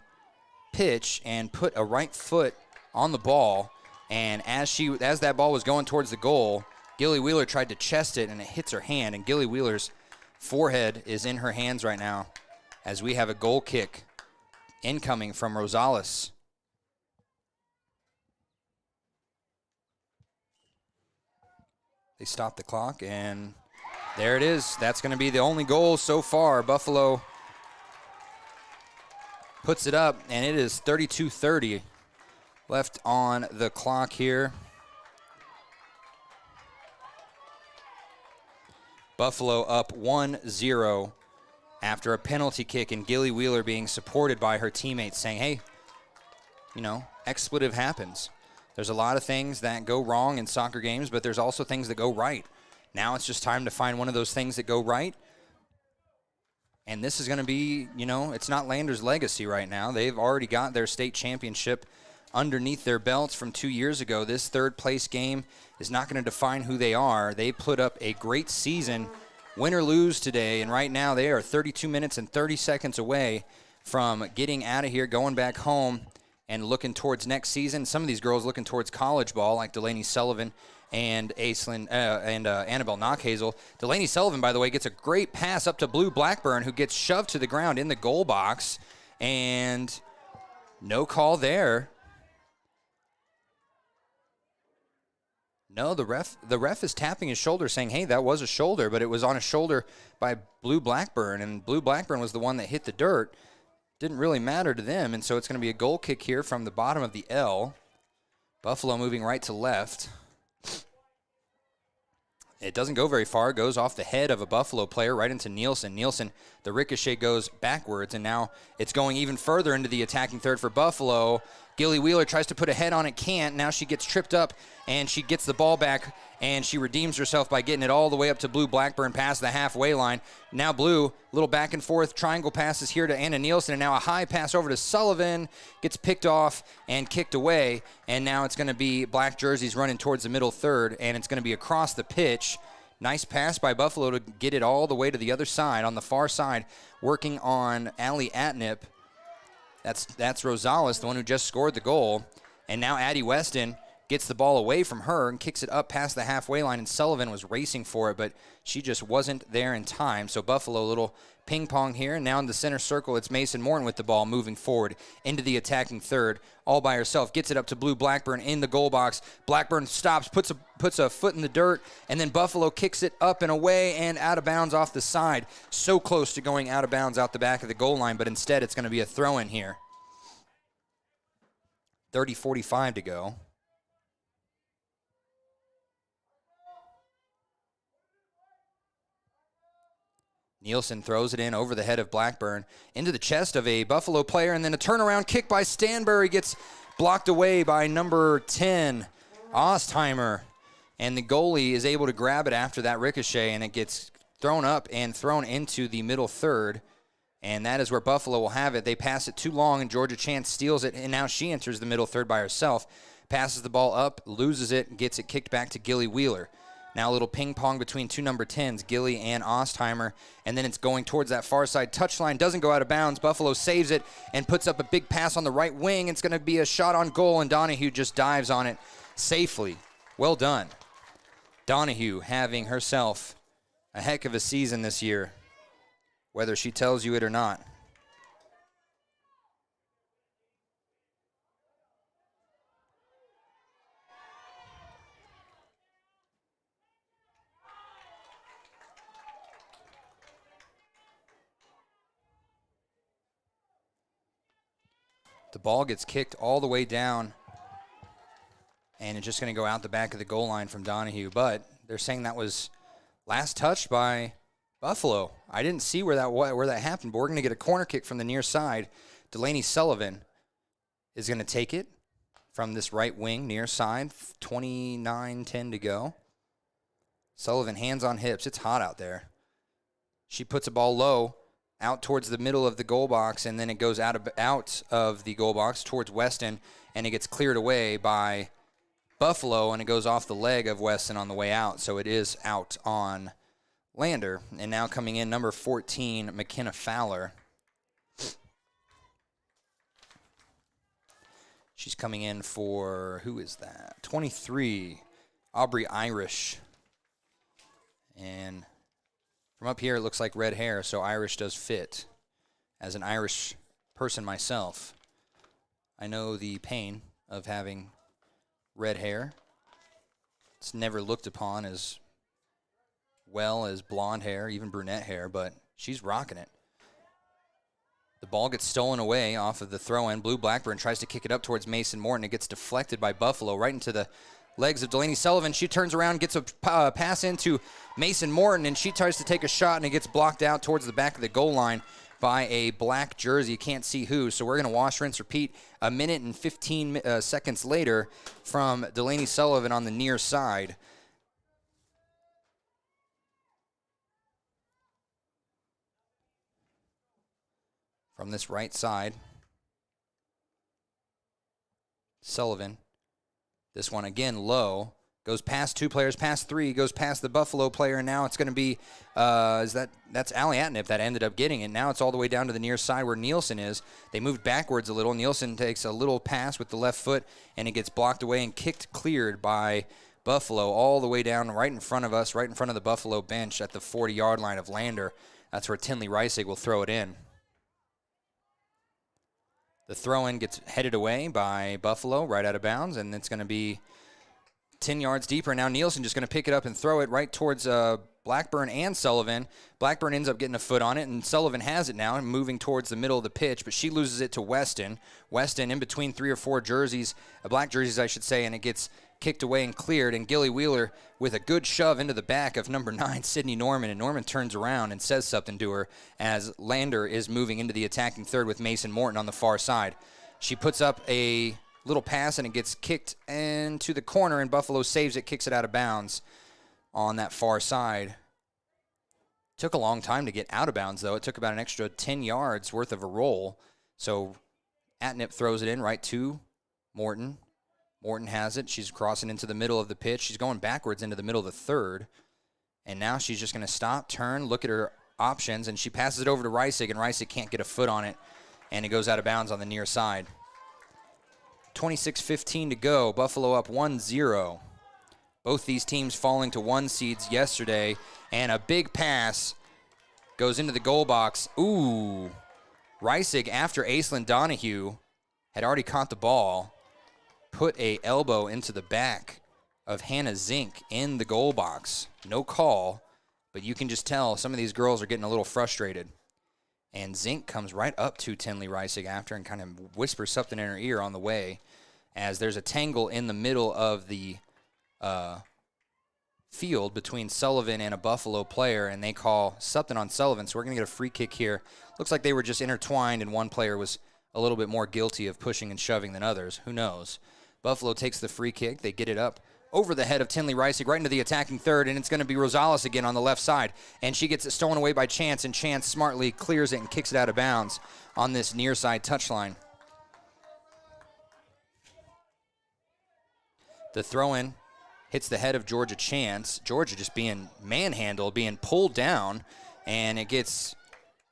pitch and put a right foot on the ball. And as that ball was going towards the goal, Gilly Wheeler tried to chest it, and it hits her hand. And Gilly Wheeler's forehead is in her hands right now as we have a goal kick incoming from Rosales. They stop the clock, and there it is. That's going to be the only goal so far. Buffalo puts it up, and it is 32:30 left on the clock here. Buffalo up 1-0 after a penalty kick, and Gilly Wheeler being supported by her teammates saying, hey, expletive happens. There's a lot of things that go wrong in soccer games, but there's also things that go right. Now it's just time to find one of those things that go right. And this is going to be, it's not Lander's legacy right now. They've already got their state championship underneath their belts from 2 years ago. This third-place game is not going to define who they are. They put up a great season, win or lose today, and right now they are 32 minutes and 30 seconds away from getting out of here, going back home, and looking towards next season. Some of these girls looking towards college ball, like Delaney Sullivan and Annabelle Knockhazel. Delaney Sullivan, by the way, gets a great pass up to Blue Blackburn, who gets shoved to the ground in the goal box, and no call there. No, the ref is tapping his shoulder saying, hey, that was a shoulder, but it was on a shoulder by Blue Blackburn, and Blue Blackburn was the one that hit the dirt. Didn't really matter to them, and so it's going to be a goal kick here from the bottom of the L. Buffalo moving right to left. It doesn't go very far. It goes off the head of a Buffalo player right into Nielsen. Nielsen, the ricochet goes backwards, and now it's going even further into the attacking third for Buffalo. Gilly Wheeler tries to put a head on it, can't. Now she gets tripped up, and she gets the ball back, and she redeems herself by getting it all the way up to Blue Blackburn past the halfway line. Now Blue, little back and forth triangle passes here to Anna Nielsen, and now a high pass over to Sullivan, gets picked off and kicked away, and now it's going to be black jerseys running towards the middle third, and it's going to be across the pitch. Nice pass by Buffalo to get it all the way to the other side, on the far side, working on Allie Atnip. That's Rosales, the one who just scored the goal. And now Addie Weston gets the ball away from her and kicks it up past the halfway line, and Sullivan was racing for it, but she just wasn't there in time. So Buffalo, a little ping pong here. And now in the center circle, it's Mason Morton with the ball moving forward into the attacking third, all by herself. Gets it up to Blue Blackburn in the goal box. Blackburn stops, puts a foot in the dirt, and then Buffalo kicks it up and away and out of bounds off the side. So close to going out of bounds out the back of the goal line, but instead it's going to be a throw-in here. 30:45 to go. Nielsen throws it in over the head of Blackburn into the chest of a Buffalo player, and then a turnaround kick by Stanbury gets blocked away by number 10, Ostheimer. And the goalie is able to grab it after that ricochet, and it gets thrown up and thrown into the middle third. And that is where Buffalo will have it. They pass it too long, and Georgia Chance steals it, and now she enters the middle third by herself. Passes the ball up, loses it, gets it kicked back to Gilly Wheeler. Now a little ping-pong between two number 10s, Gilly and Ostheimer, and then it's going towards that far side touchline. Doesn't go out of bounds. Buffalo saves it and puts up a big pass on the right wing. It's going to be a shot on goal, and Donahue just dives on it safely. Well done. Donahue having herself a heck of a season this year, whether she tells you it or not. The ball gets kicked all the way down, and it's just going to go out the back of the goal line from Donahue. But they're saying that was last touched by Buffalo. I didn't see where that happened, but we're going to get a corner kick from the near side. Delaney Sullivan is going to take it from this right wing near side. 29:10 to go. Sullivan, hands on hips. It's hot out there. She puts a ball low, out towards the middle of the goal box, and then it goes out of the goal box towards Weston, and it gets cleared away by Buffalo, and it goes off the leg of Weston on the way out, so it is out on Lander. And now coming in, number 14, McKenna Fowler. She's coming in for, who is that? 23, Aubrey Irish. And from up here, it looks like red hair, so Irish does fit. As an Irish person myself, I know the pain of having red hair. It's never looked upon as well as blonde hair, even brunette hair, but she's rocking it. The ball gets stolen away off of the throw-in. Blue Blackburn tries to kick it up towards Mason Morton. It gets deflected by Buffalo right into the legs of Delaney Sullivan. She turns around, gets a pass into Mason Morton, and she tries to take a shot, and it gets blocked out towards the back of the goal line by a black jersey. You can't see who, so we're going to wash, rinse, repeat a minute and 15 seconds later from Delaney Sullivan on the near side. From this right side, Sullivan. This one again low, goes past two players, past three, goes past the Buffalo player, and now it's going to be, that's Allie Atnip that ended up getting it. Now it's all the way down to the near side where Nielsen is. They moved backwards a little. Nielsen takes a little pass with the left foot, and it gets blocked away and cleared by Buffalo all the way down right in front of us, right in front of the Buffalo bench at the 40-yard line of Lander. That's where Tinley Reisig will throw it in. The throw-in gets headed away by Buffalo right out of bounds, and it's going to be 10 yards deeper. Now Nielsen just going to pick it up and throw it right towards Blackburn and Sullivan. Blackburn ends up getting a foot on it, and Sullivan has it now and moving towards the middle of the pitch, but she loses it to Weston. Weston in between three or four jerseys, black jerseys I should say, and it gets kicked away and cleared, and Gilly Wheeler with a good shove into the back of number 9, Sydney Norman, and Norman turns around and says something to her as Lander is moving into the attacking third with Mason Morton on the far side. She puts up a little pass, and it gets kicked into the corner, and Buffalo saves it, kicks it out of bounds on that far side. Took a long time to get out of bounds, though. It took about an extra 10 yards worth of a roll. So Atnip throws it in right to Morton. Morton has it. She's crossing into the middle of the pitch. She's going backwards into the middle of the third. And now she's just going to stop, turn, look at her options, and she passes it over to Reisig, and Reisig can't get a foot on it, and it goes out of bounds on the near side. 26:15 to go. Buffalo up 1-0. Both these teams falling to 1 seeds yesterday, and a big pass goes into the goal box. Ooh. Reisig, after Aislinn Donahue had already caught the ball, put a elbow into the back of Hannah Zink in the goal box. No call, but you can just tell some of these girls are getting a little frustrated. And Zink comes right up to Tinley Reisig after and kind of whispers something in her ear on the way, as there's a tangle in the middle of the field between Sullivan and a Buffalo player, and they call something on Sullivan, so we're going to get a free kick here. Looks like they were just intertwined, and one player was a little bit more guilty of pushing and shoving than others. Who knows? Buffalo takes the free kick. They get it up over the head of Tinley Reisig right into the attacking third, and it's going to be Rosales again on the left side, and she gets it stolen away by Chance, and Chance smartly clears it and kicks it out of bounds on this near side touchline. The throw-in hits the head of Georgia Chance. Georgia just being manhandled, being pulled down, and it gets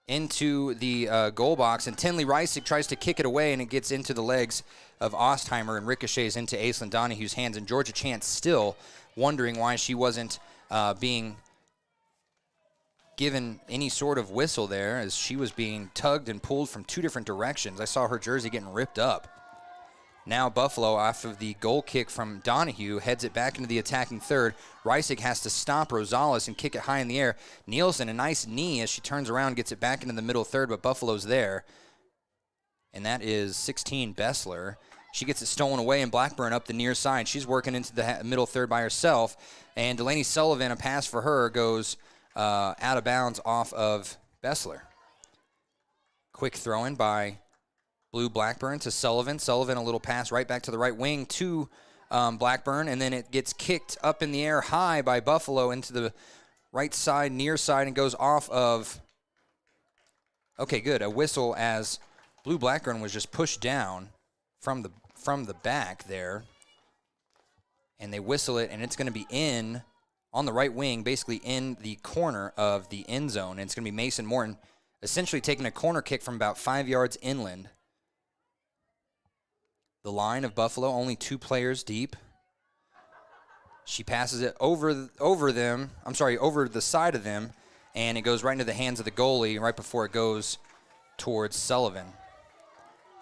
into the goal box, and Tinley Reisig tries to kick it away, and it gets into the legs of Ostheimer and ricochets into Aislinn Donahue's hands, and Georgia Chance still wondering why she wasn't being given any sort of whistle there, as she was being tugged and pulled from two different directions. I saw her jersey getting ripped up. Now Buffalo, off of the goal kick from Donahue, heads it back into the attacking third. Reisig has to stop Rosales and kick it high in the air. Nielsen, a nice knee as she turns around, gets it back into the middle third, but Buffalo's there. And that is 16, Bessler. She gets it stolen away, and Blackburn up the near side. She's working into the middle third by herself. And Delaney Sullivan, a pass for her, goes out of bounds off of Bessler. Quick throw-in by Blue Blackburn to Sullivan. Sullivan, a little pass right back to the right wing to Blackburn, and then it gets kicked up in the air high by Buffalo into the right side, near side, and goes off of, okay, good, a whistle as Blue Blackburn was just pushed down from the back there, and they whistle it, and it's going to be in on the right wing, basically in the corner of the end zone, and it's going to be Mason Morton essentially taking a corner kick from about 5 yards inland. The line of Buffalo, only 2 players deep. She passes it over the side of them, and it goes right into the hands of the goalie right before it goes towards Sullivan.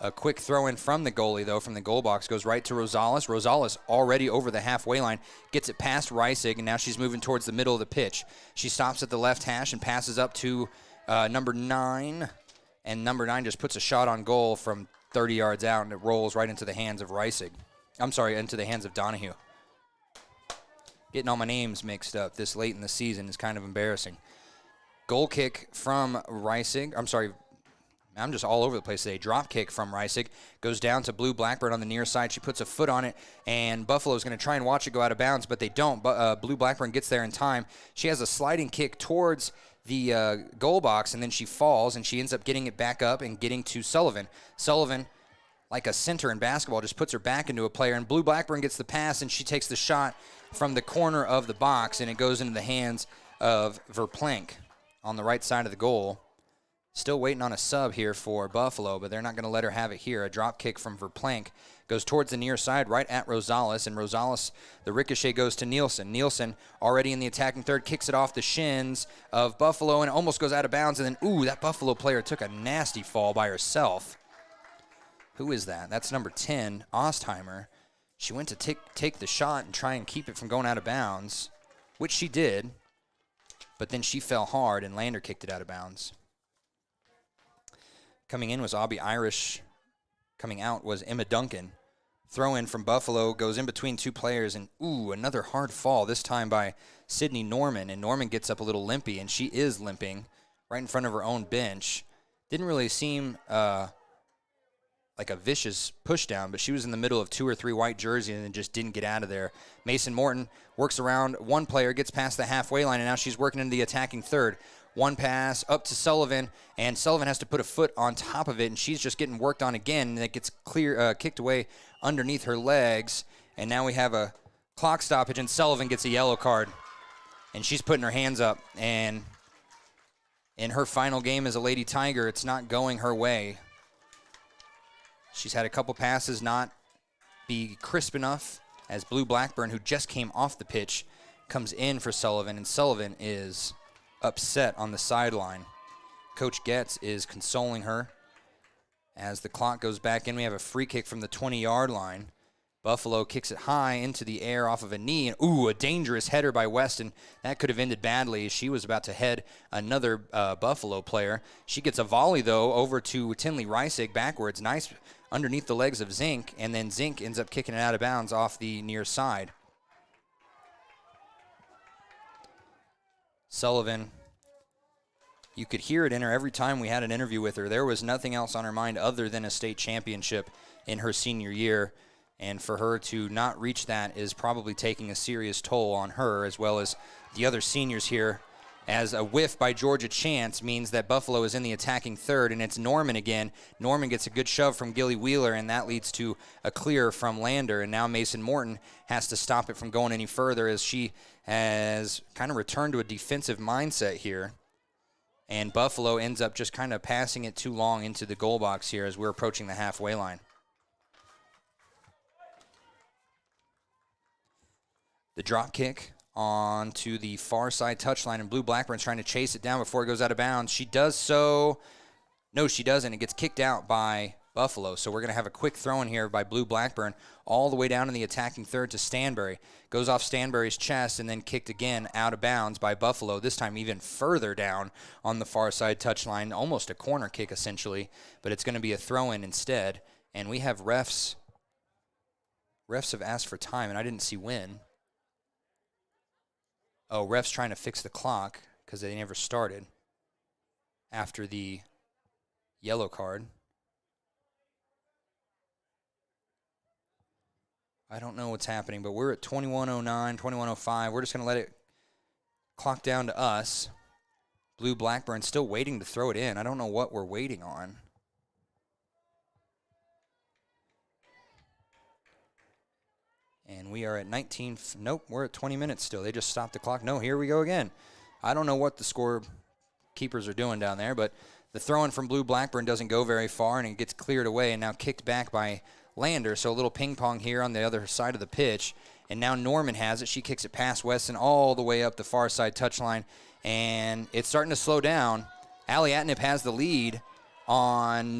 A quick throw-in from the goalie, though, from the goal box, goes right to Rosales. Rosales already over the halfway line, gets it past Reisig, and now she's moving towards the middle of the pitch. She stops at the left hash and passes up to number 9, and number 9 just puts a shot on goal from 30 yards out, and it rolls right into the hands of into the hands of Donahue. Getting all my names mixed up this late in the season is kind of embarrassing. Goal kick from Reisig. I'm just all over the place today. Drop kick from Reisig. Goes down to Blue Blackburn on the near side. She puts a foot on it, and Buffalo's going to try and watch it go out of bounds, but they don't. Blue Blackburn gets there in time. She has a sliding kick towards the goal box, and then she falls, and she ends up getting it back up and getting to Sullivan. Sullivan, like a center in basketball, just puts her back into a player, and Blue Blackburn gets the pass, and she takes the shot from the corner of the box, and it goes into the hands of Verplank on the right side of the goal. Still waiting on a sub here for Buffalo, but they're not going to let her have it here. A drop kick from Verplank goes towards the near side, right at Rosales, and Rosales, the ricochet goes to Nielsen. Nielsen, already in the attacking third, kicks it off the shins of Buffalo, and it almost goes out of bounds, and then, that Buffalo player took a nasty fall by herself. Who is that? That's number 10, Ostheimer. She went to take the shot and try and keep it from going out of bounds, which she did, but then she fell hard, and Lander kicked it out of bounds. Coming in was Aubrey Irish. Coming out was Emma Duncan. Throw in from Buffalo goes in between 2 players, and another hard fall, this time by Sydney Norman, and Norman gets up a little limpy, and she is limping right in front of her own bench. Didn't really seem like a vicious push down, but she was in the middle of 2 or 3 white jerseys and just didn't get out of there. Mason Morton works around one player, gets past the halfway line, and now she's working into the attacking third. One pass up to Sullivan, and Sullivan has to put a foot on top of it, and she's just getting worked on again, and it gets kicked away underneath her legs, and now we have a clock stoppage, and Sullivan gets a yellow card, and she's putting her hands up, and in her final game as a Lady Tiger, it's not going her way. She's had a couple passes not be crisp enough, as Blue Blackburn, who just came off the pitch, comes in for Sullivan, and Sullivan is upset on the sideline. Coach Getz is consoling her. As the clock goes back in, we have a free kick from the 20-yard line. Buffalo kicks it high into the air off of a knee, and a dangerous header by Weston. That could have ended badly. She was about to head another Buffalo player. She gets a volley, though, over to Tinley Reisig backwards. Nice underneath the legs of Zink, and then Zink ends up kicking it out of bounds off the near side. Sullivan, you could hear it in her every time we had an interview with her. There was nothing else on her mind other than a state championship in her senior year. And for her to not reach that is probably taking a serious toll on her as well as the other seniors here, as a whiff by Georgia Chance means that Buffalo is in the attacking third, and it's Norman again. Norman gets a good shove from Gilly Wheeler, and that leads to a clear from Lander, and now Mason Morton has to stop it from going any further as she has kind of returned to a defensive mindset here. And Buffalo ends up just kind of passing it too long into the goal box here as we're approaching the halfway line. The drop kick onto the far side touchline, and Blue Blackburn's trying to chase it down before it goes out of bounds. She does so. No, she doesn't. It gets kicked out by Buffalo. So we're going to have a quick throw in here by Blue Blackburn all the way down in the attacking third to Stanberry. Goes off Stanberry's chest and then kicked again out of bounds by Buffalo, this time even further down on the far side touchline. Almost a corner kick, essentially, but it's going to be a throw-in instead. And we have refs. Refs have asked for time, and I didn't see when. Oh, refs trying to fix the clock because they never started after the yellow card. I don't know what's happening, but we're at 21:09, 21:05. We're just going to let it clock down to us. Blue Blackburn still waiting to throw it in. I don't know what we're waiting on. And we are at 19. Nope, we're at 20 minutes still. They just stopped the clock. No, here we go again. I don't know what the scorekeepers are doing down there, but the throw-in from Blue Blackburn doesn't go very far, and it gets cleared away and now kicked back by Lander. So a little ping-pong here on the other side of the pitch. And now Norman has it. She kicks it past Weston all the way up the far side touchline, and it's starting to slow down. Allie Atnip has the lead on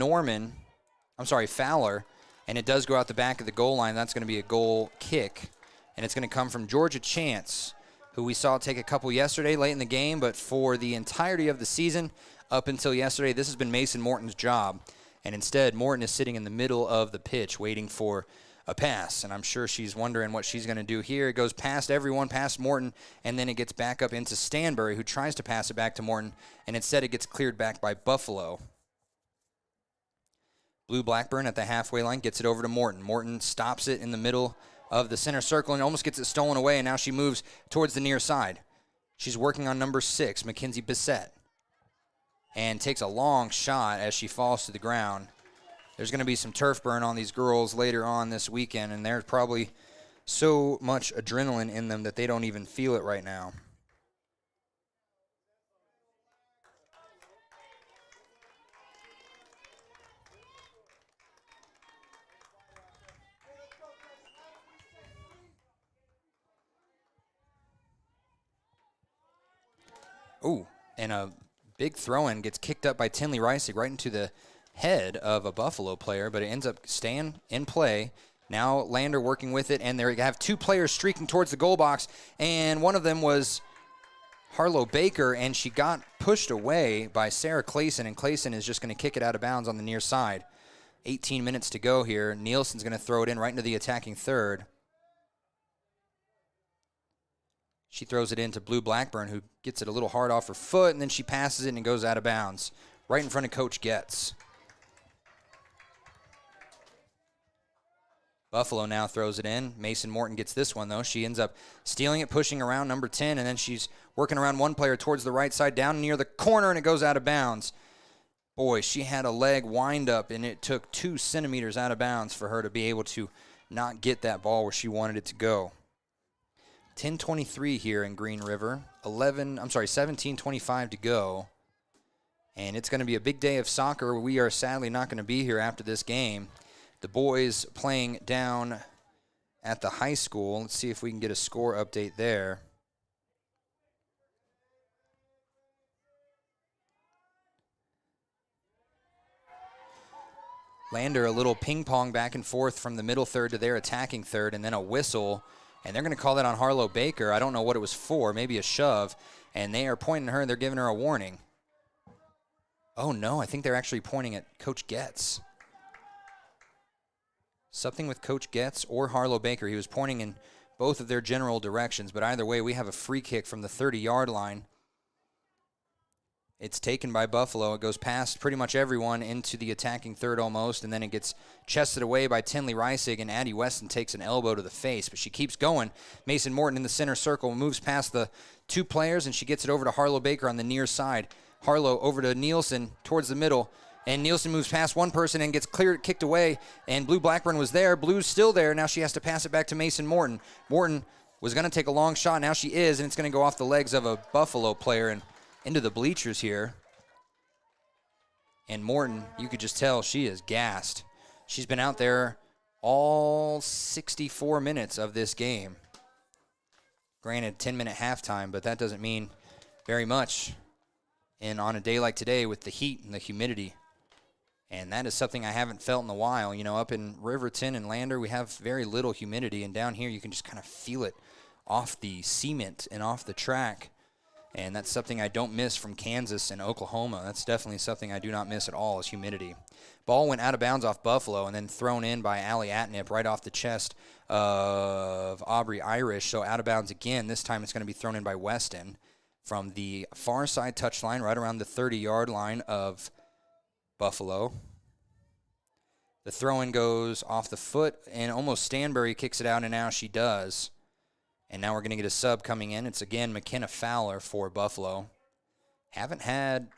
Fowler. And it does go out the back of the goal line. That's going to be a goal kick. And it's going to come from Georgia Chance, who we saw take a couple yesterday late in the game. But for the entirety of the season, up until yesterday, this has been Mason Morton's job. And instead, Morton is sitting in the middle of the pitch waiting for a pass. And I'm sure she's wondering what she's going to do here. It goes past everyone, past Morton, and then it gets back up into Stanberry, who tries to pass it back to Morton. And instead, it gets cleared back by Buffalo. Blue Blackburn at the halfway line gets it over to Morton. Morton stops it in the middle of the center circle and almost gets it stolen away, and now she moves towards the near side. She's working on number 6, Mackenzie Bissett, and takes a long shot as she falls to the ground. There's going to be some turf burn on these girls later on this weekend, and there's probably so much adrenaline in them that they don't even feel it right now. Ooh, and a big throw-in gets kicked up by Tinley Reisig right into the head of a Buffalo player, but it ends up staying in play. Now Lander working with it, and they have two players streaking towards the goal box, and one of them was Harlow Baker, and she got pushed away by Sarah Clayson, and Clayson is just going to kick it out of bounds on the near side. 18 minutes to go here. Nielsen's going to throw it in right into the attacking third. She throws it into Blue Blackburn, who gets it a little hard off her foot, and then she passes it and it goes out of bounds right in front of Coach Getz. Buffalo now throws it in. Mason Morton gets this one, though. She ends up stealing it, pushing around number 10, and then she's working around one player towards the right side, down near the corner, and it goes out of bounds. Boy, she had a leg wind up, and it took 2 centimeters out of bounds for her to be able to not get that ball where she wanted it to go. 10:23 here in Green River. 17:25 to go. And it's going to be a big day of soccer. We are sadly not going to be here after this game. The boys playing down at the high school. Let's see if we can get a score update there. Lander, a little ping pong back and forth from the middle third to their attacking third, and then a whistle. And they're going to call that on Harlow Baker. I don't know what it was for, maybe a shove. And they are pointing at her, and they're giving her a warning. Oh, no, I think they're actually pointing at Coach Getz. Something with Coach Getz or Harlow Baker. He was pointing in both of their general directions. But either way, we have a free kick from the 30-yard line. It's taken by Buffalo. It goes past pretty much everyone into the attacking third almost, and then it gets chested away by Tinley Reisig, and Addie Weston takes an elbow to the face, but she keeps going. Mason Morton in the center circle moves past the two players, and she gets it over to Harlow Baker on the near side. Harlow over to Nielsen towards the middle, and Nielsen moves past one person and gets kicked away, and Blue Blackburn was there. Blue's still there. Now she has to pass it back to Mason Morton. Morton was going to take a long shot. Now she is, and it's going to go off the legs of a Buffalo player and into the bleachers here. And Morton, you could just tell she is gassed. She's been out there all 64 minutes of this game. Granted, 10-minute halftime, but that doesn't mean very much. And on a day like today with the heat and the humidity, and that is something I haven't felt in a while. You know, up in Riverton and Lander, we have very little humidity, and down here you can just kind of feel it off the cement and off the track. And that's something I don't miss from Kansas and Oklahoma. That's definitely something I do not miss at all is humidity. Ball went out of bounds off Buffalo and then thrown in by Allie Atnip right off the chest of Aubrey Irish. So out of bounds again. This time it's going to be thrown in by Weston from the far side touchline right around the 30-yard line of Buffalo. The throw-in goes off the foot, and almost Stanbury kicks it out, and now she does. And now we're going to get a sub coming in. It's, again, McKenna Fowler for Buffalo. Haven't had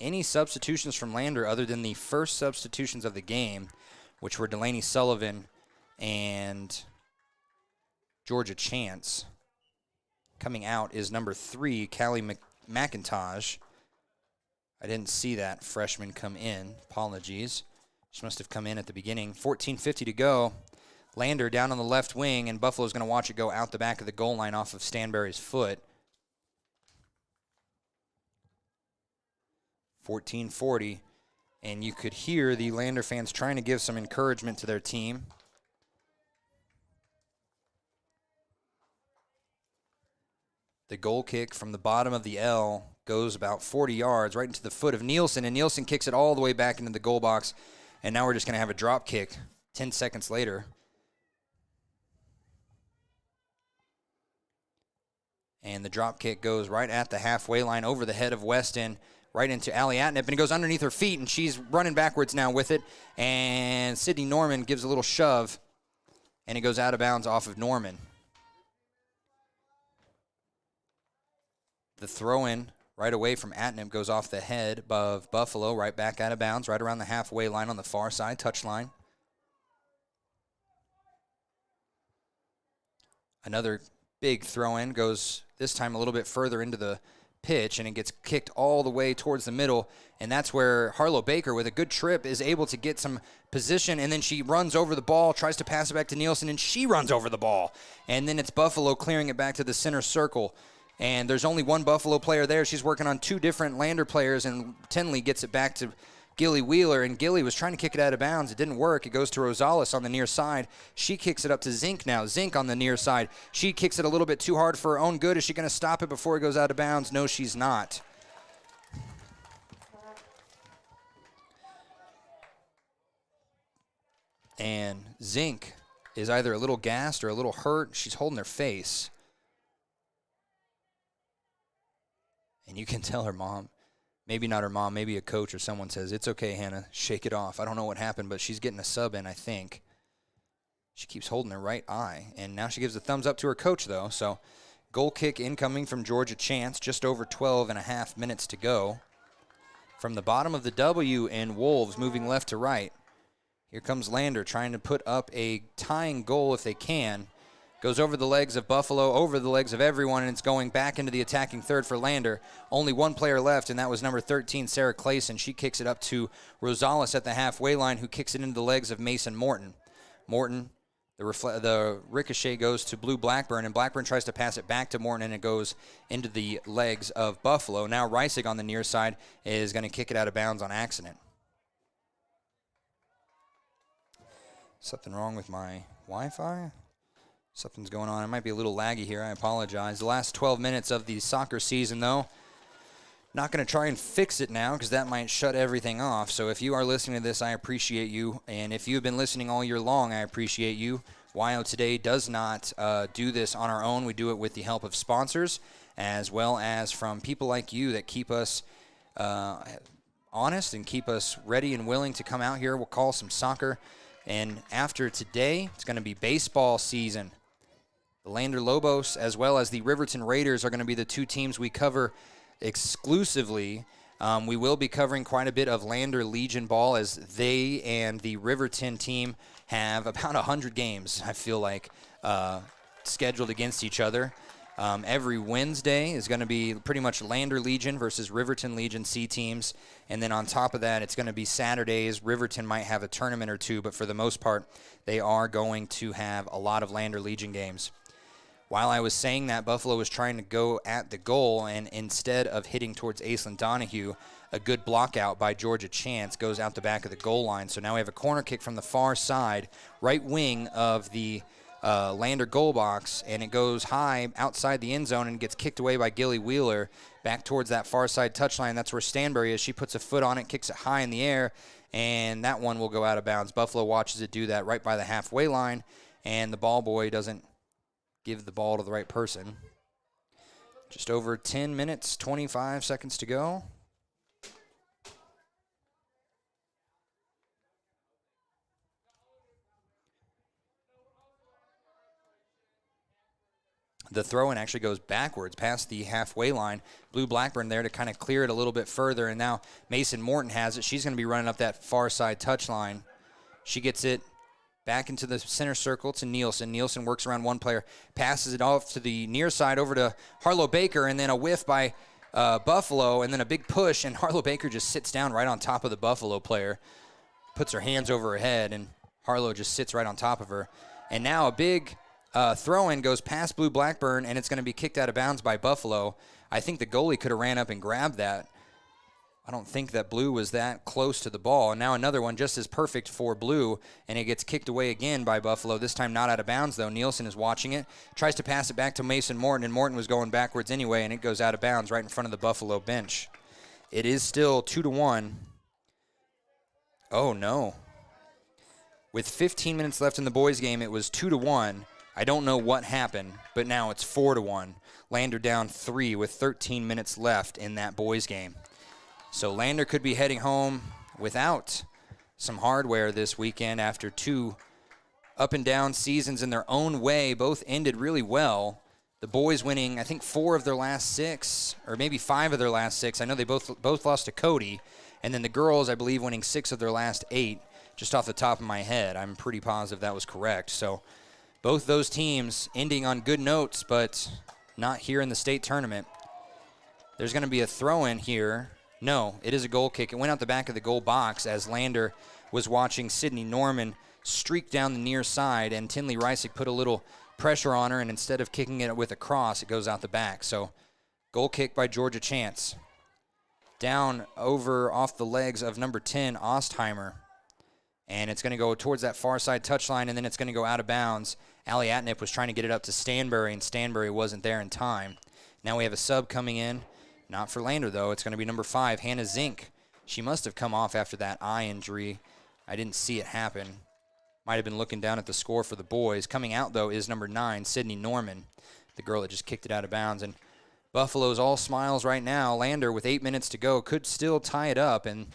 any substitutions from Lander other than the first substitutions of the game, which were Delaney Sullivan and Georgia Chance. Coming out is number 3, Callie McIntosh. I didn't see that freshman come in. Apologies. She must have come in at the beginning. 14:50 to go. Lander down on the left wing, and Buffalo's going to watch it go out the back of the goal line off of Stanbury's foot. 14:40, and you could hear the Lander fans trying to give some encouragement to their team. The goal kick from the bottom of the L goes about 40 yards right into the foot of Nielsen, and Nielsen kicks it all the way back into the goal box, and now we're just going to have a drop kick 10 seconds later. And the drop kick goes right at the halfway line over the head of Weston, right into Allie Atnip, and it goes underneath her feet, and she's running backwards now with it. And Sydney Norman gives a little shove, and it goes out of bounds off of Norman. The throw-in right away from Atnip goes off the head of Buffalo, right back out of bounds, right around the halfway line on the far side touchline. Another big throw-in goes this time a little bit further into the pitch, and it gets kicked all the way towards the middle, and that's where Harlow Baker, with a good trip, is able to get some position, and then she runs over the ball, tries to pass it back to Nielsen, and she runs over the ball. And then it's Buffalo clearing it back to the center circle, and there's only one Buffalo player there. She's working on 2 different Lander players, and Tinley gets it back to Gilly Wheeler, and Gilly was trying to kick it out of bounds. It didn't work. It goes to Rosales on the near side. She kicks it up to Zink now. Zink on the near side. She kicks it a little bit too hard for her own good. Is she going to stop it before it goes out of bounds? No, she's not. And Zink is either a little gassed or a little hurt. She's holding her face. And you can tell her mom, maybe not her mom, maybe a coach or someone says, "It's okay, Hannah, shake it off." I don't know what happened, but she's getting a sub in, I think. She keeps holding her right eye. And now she gives a thumbs up to her coach, though. So goal kick incoming from Georgia Chance, just over 12 and a half minutes to go. From the bottom of the W in Wolves, moving left to right. Here comes Lander trying to put up a tying goal if they can. Goes over the legs of Buffalo, over the legs of everyone, and it's going back into the attacking third for Lander. Only one player left, and that was number 13, Sarah Clayson. She kicks it up to Rosales at the halfway line, who kicks it into the legs of Mason Morton. Morton, the ricochet goes to Blue Blackburn, and Blackburn tries to pass it back to Morton, and it goes into the legs of Buffalo. Now Reisig on the near side is going to kick it out of bounds on accident. Something wrong with my Wi-Fi? Something's going on. It might be a little laggy here. I apologize. The last 12 minutes of the soccer season, though. Not going to try and fix it now because that might shut everything off. So if you are listening to this, I appreciate you. And if you've been listening all year long, I appreciate you. WYO Today does not do this on our own. We do it with the help of sponsors as well as from people like you that keep us honest and keep us ready and willing to come out here. We'll call some soccer. And after today, it's going to be baseball season. The Lander Lobos as well as the Riverton Raiders are going to be the two teams we cover exclusively. We will be covering quite a bit of Lander Legion ball as they and the Riverton team have about 100 games, I feel like, scheduled against each other. Every Wednesday is going to be pretty much Lander Legion versus Riverton Legion C teams. And then on top of that, it's going to be Saturdays. Riverton might have a tournament or two, but for the most part, they are going to have a lot of Lander Legion games. While I was saying that, Buffalo was trying to go at the goal, and instead of hitting towards Aislinn Donahue, a good block out by Georgia Chance goes out the back of the goal line. So now we have a corner kick from the far side, right wing of the Lander goal box, and it goes high outside the end zone and gets kicked away by Gilly Wheeler back towards that far side touchline. That's where Stanbury is. She puts a foot on it, kicks it high in the air, and that one will go out of bounds. Buffalo watches it do that right by the halfway line, and the ball boy doesn't give the ball to the right person. Just over 10 minutes, 25 seconds to go. The throw-in actually goes backwards past the halfway line. Blue Blackburn there to kind of clear it a little bit further, and now Mason Morton has it. She's going to be running up that far side touchline. She gets it back into the center circle to Nielsen. Nielsen works around one player, passes it off to the near side over to Harlow Baker, and then a whiff by Buffalo, and then a big push, and Harlow Baker just sits down right on top of the Buffalo player, puts her hands over her head, and Harlow just sits right on top of her. And now a big throw-in goes past Blue Blackburn, and it's going to be kicked out of bounds by Buffalo. I think the goalie could have ran up and grabbed that. I don't think that Blue was that close to the ball. And now another one just as perfect for Blue, and it gets kicked away again by Buffalo, this time not out of bounds, though. Nielsen is watching it, tries to pass it back to Mason Morton, and Morton was going backwards anyway, and it goes out of bounds right in front of the Buffalo bench. It is still 2-1. Oh, no. With 15 minutes left in the boys' game, it was 2-1. I don't know what happened, but now it's 4-1. Lander down 3 with 13 minutes left in that boys' game. So Lander could be heading home without some hardware this weekend after 2 up-and-down seasons in their own way. Both ended really well. The boys winning, I think, 4 of their last 6, or maybe 5 of their last 6. I know they both lost to Cody. And then the girls, I believe, winning 6 of their last 8, just off the top of my head. I'm pretty positive that was correct. So both those teams ending on good notes, but not here in the state tournament. There's going to be a throw-in here. No, it is a goal kick. It went out the back of the goal box as Lander was watching Sydney Norman streak down the near side, and Tinley Reisig put a little pressure on her, and instead of kicking it with a cross, it goes out the back. So goal kick by Georgia Chance. Down over off the legs of number 10, Ostheimer. And it's going to go towards that far side touchline, and then it's going to go out of bounds. Allie Atnip was trying to get it up to Stanbury, and Stanbury wasn't there in time. Now we have a sub coming in. Not for Lander, though. It's going to be number 5, Hannah Zink. She must have come off after that eye injury. I didn't see it happen. Might have been looking down at the score for the boys. Coming out, though, is number 9, Sydney Norman, the girl that just kicked it out of bounds. And Buffalo's all smiles right now. Lander, with 8 minutes to go, could still tie it up, and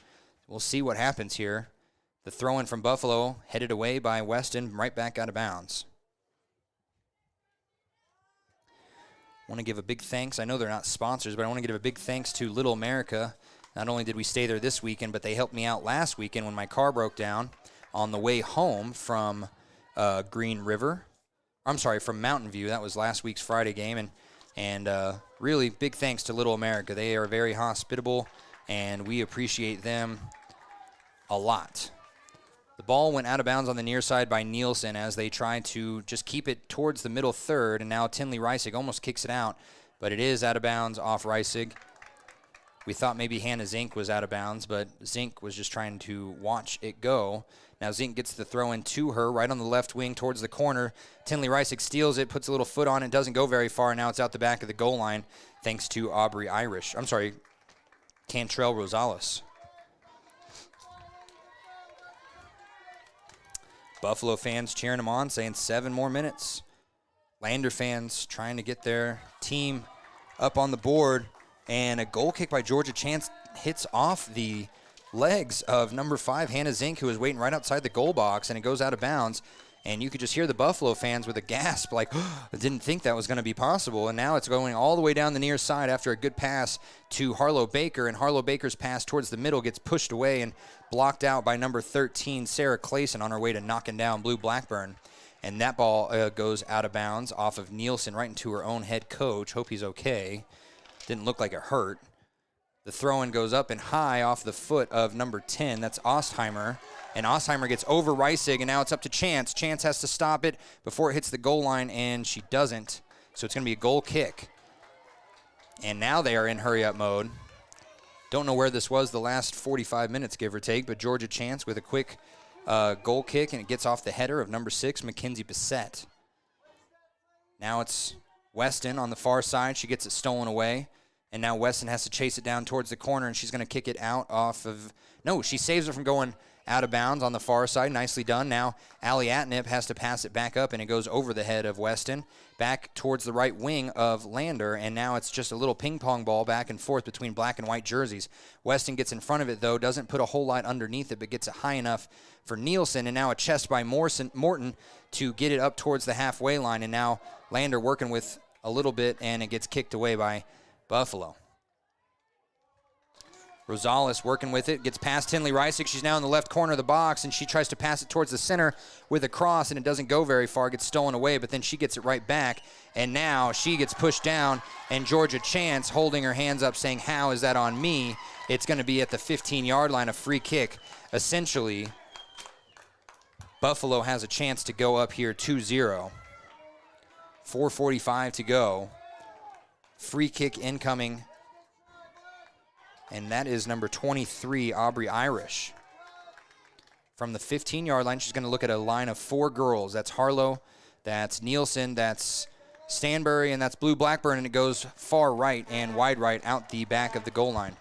we'll see what happens here. The throw-in from Buffalo, headed away by Weston, right back out of bounds. I want to give a big thanks. I know they're not sponsors, but I want to give a big thanks to Little America. Not only did we stay there this weekend, but they helped me out last weekend when my car broke down on the way home from Green River. I'm sorry, from Mountain View. That was last week's Friday game, and really big thanks to Little America. They are very hospitable, and we appreciate them a lot. The ball went out of bounds on the near side by Nielsen as they tried to just keep it towards the middle third, and now Tinley Reisig almost kicks it out, but it is out of bounds off Reisig. We thought maybe Hannah Zink was out of bounds, but Zink was just trying to watch it go. Now Zink gets the throw in to her right on the left wing towards the corner. Tinley Reisig steals it, puts a little foot on it, doesn't go very far. Now it's out the back of the goal line thanks to Cantrell Rosales. Buffalo fans cheering them on, saying 7 more minutes. Lander fans trying to get their team up on the board. And a goal kick by Georgia Chance hits off the legs of number 5, Hannah Zink, who was waiting right outside the goal box, and it goes out of bounds. And you could just hear the Buffalo fans with a gasp, like, oh, I didn't think that was going to be possible. And now it's going all the way down the near side after a good pass to Harlow Baker. And Harlow Baker's pass towards the middle gets pushed away and blocked out by number 13, Sarah Clayson, on her way to knocking down Blue Blackburn. And that ball goes out of bounds off of Nielsen right into her own head coach. Hope he's okay. Didn't look like it hurt. The throw-in goes up and high off the foot of number 10. That's Ostheimer. And Ostheimer gets over Reisig, and now it's up to Chance. Chance has to stop it before it hits the goal line, and she doesn't. So it's going to be a goal kick. And now they are in hurry-up mode. Don't know where this was the last 45 minutes, give or take, but Georgia Chance with a quick goal kick, and it gets off the header of number 6, Mackenzie Bissett. Now it's Weston on the far side. She gets it stolen away. And now Weston has to chase it down towards the corner, and she's going to kick it out off of... No, she saves it from going out of bounds on the far side. Nicely done. Now Allie Atnip has to pass it back up, and it goes over the head of Weston, back towards the right wing of Lander, and now it's just a little ping-pong ball back and forth between black and white jerseys. Weston gets in front of it, though, doesn't put a whole lot underneath it, but gets it high enough for Nielsen, and now a chest by Morton to get it up towards the halfway line, and now Lander working with a little bit, and it gets kicked away by Buffalo. Rosales working with it, gets past Tinley Reisig. She's now in the left corner of the box, and she tries to pass it towards the center with a cross, and it doesn't go very far, gets stolen away, but then she gets it right back, and now she gets pushed down, and Georgia Chance holding her hands up saying, how is that on me? It's going to be at the 15-yard line, a free kick. Essentially, Buffalo has a chance to go up here 2-0. 4:45 to go. Free kick incoming. And that is number 23, Aubrey Irish. From the 15-yard line, she's going to look at a line of 4 girls. That's Harlow, that's Nielsen, that's Stanbury, and that's Blue Blackburn, and it goes far right and wide right out the back of the goal line.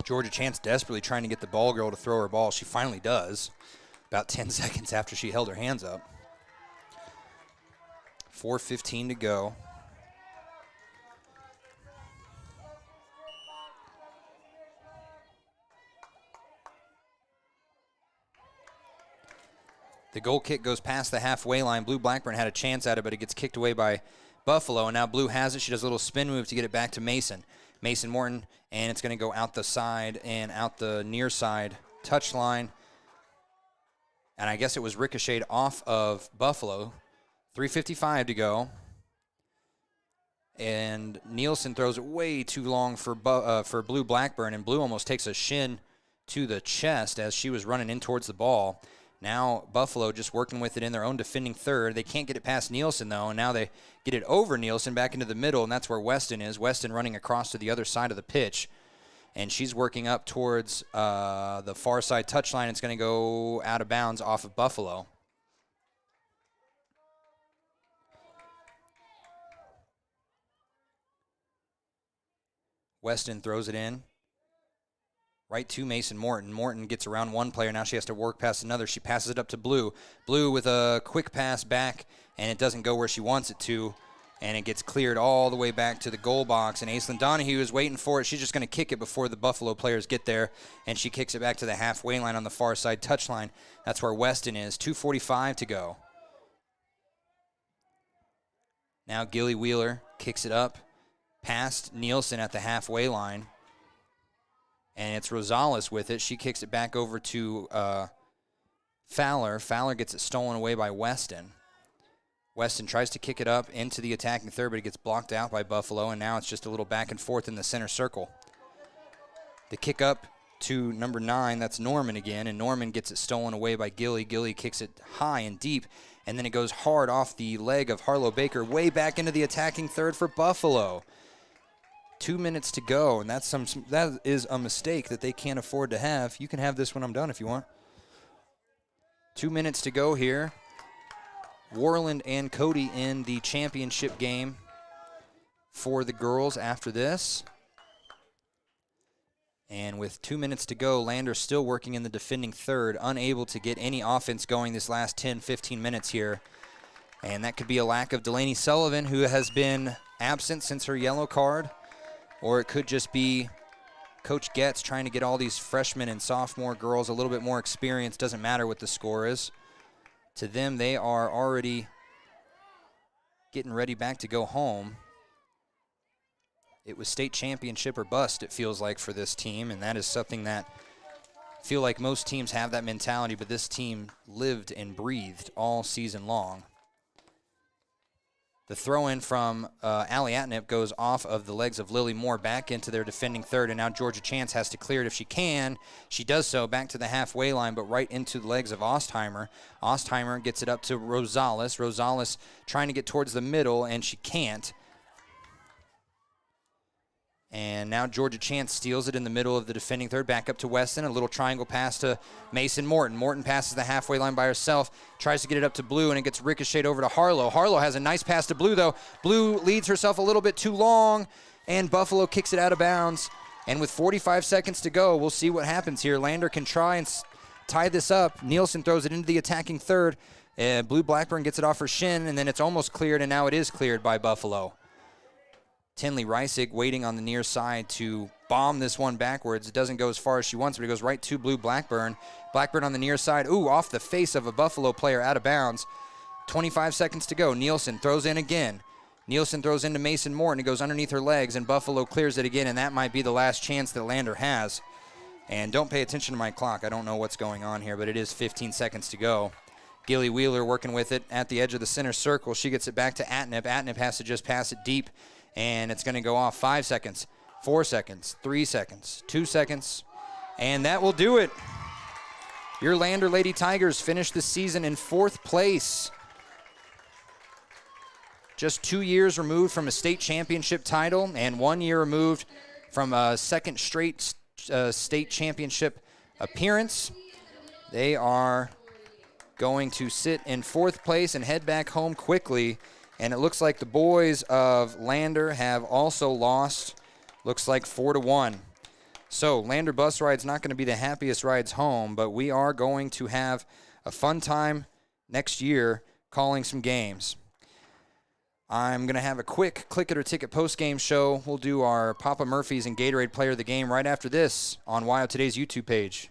Georgia Chance desperately trying to get the ball girl to throw her ball. She finally does, about 10 seconds after she held her hands up. 4:15 to go. The goal kick goes past the halfway line. Blue Blackburn had a chance at it, but it gets kicked away by Buffalo, and now Blue has it. She does a little spin move to get it back to Mason. Mason Morton, and it's going to go out the side and out the near side touch line. And I guess it was ricocheted off of Buffalo. 3:55 to go. And Nielsen throws it way too long for Blue Blackburn, and Blue almost takes a shin to the chest as she was running in towards the ball. Now Buffalo just working with it in their own defending third. They can't get it past Nielsen, though, and now they get it over Nielsen back into the middle, and that's where Weston is. Weston running across to the other side of the pitch, and she's working up towards the far side touchline. It's going to go out of bounds off of Buffalo. Weston throws it in right to Mason Morton. Morton gets around one player. Now she has to work past another. She passes it up to Blue. Blue with a quick pass back, and it doesn't go where she wants it to, and it gets cleared all the way back to the goal box, and Aislinn Donahue is waiting for it. She's just going to kick it before the Buffalo players get there, and she kicks it back to the halfway line on the far side touchline. That's where Weston is. 2:45 to go. Now Gilly Wheeler kicks it up past Nielsen at the halfway line, and it's Rosales with it. She kicks it back over to Fowler. Fowler gets it stolen away by Weston. Weston tries to kick it up into the attacking third, but it gets blocked out by Buffalo, and now it's just a little back and forth in the center circle. The kick up to number 9, that's Norman again, and Norman gets it stolen away by Gilly. Gilly kicks it high and deep, and then it goes hard off the leg of Harlow Baker, way back into the attacking third for Buffalo. 2 minutes to go, and that is a mistake that they can't afford to have. You can have this when I'm done if you want. 2 minutes to go here. Warland and Cody in the championship game for the girls after this. And with 2 minutes to go, Lander still working in the defending third, unable to get any offense going this last 10, 15 minutes here. And that could be a lack of Delaney Sullivan, who has been absent since her yellow card, or it could just be Coach Getz trying to get all these freshmen and sophomore girls a little bit more experience. Doesn't matter what the score is. To them, they are already getting ready back to go home. It was state championship or bust, it feels like, for this team, and that is something that I feel like most teams have that mentality, but this team lived and breathed all season long. The throw-in from Allie Atnip goes off of the legs of Lily Moore back into their defending third, and now Georgia Chance has to clear it if she can. She does so back to the halfway line, but right into the legs of Ostheimer. Ostheimer gets it up to Rosales. Rosales trying to get towards the middle, and she can't. And now Georgia Chance steals it in the middle of the defending third, back up to Weston. A little triangle pass to Mason Morton. Morton passes the halfway line by herself, tries to get it up to Blue, and it gets ricocheted over to Harlow. Harlow has a nice pass to Blue, though. Blue leads herself a little bit too long, and Buffalo kicks it out of bounds. And with 45 seconds to go, we'll see what happens here. Lander can try and tie this up. Nielsen throws it into the attacking third. Blue Blackburn gets it off her shin, and then it's almost cleared, and now it is cleared by Buffalo. Tinley Reisig waiting on the near side to bomb this one backwards. It doesn't go as far as she wants, but it goes right to Blue Blackburn. Blackburn on the near side. Ooh, off the face of a Buffalo player, out of bounds. 25 seconds to go. Nielsen throws in again. Nielsen throws into Mason Morton. It goes underneath her legs, and Buffalo clears it again, and that might be the last chance that Lander has. And don't pay attention to my clock. I don't know what's going on here, but it is 15 seconds to go. Gilly Wheeler working with it at the edge of the center circle. She gets it back to Atnip. Atnip has to just pass it deep. And it's going to go off 5 seconds, 4 seconds, 3 seconds, 2 seconds, and that will do it. Your Lander Lady Tigers finished the season in 4th place. Just 2 years removed from a state championship title and 1 year removed from a second straight state championship appearance. They are going to sit in 4th place and head back home quickly. And it looks like the boys of Lander have also lost, looks like 4-1. So Lander bus ride's not going to be the happiest rides home, but we are going to have a fun time next year calling some games. I'm going to have a quick Click It or Ticket post-game show. We'll do our Papa Murphy's and Gatorade Player of the Game right after this on WYO Today's YouTube page.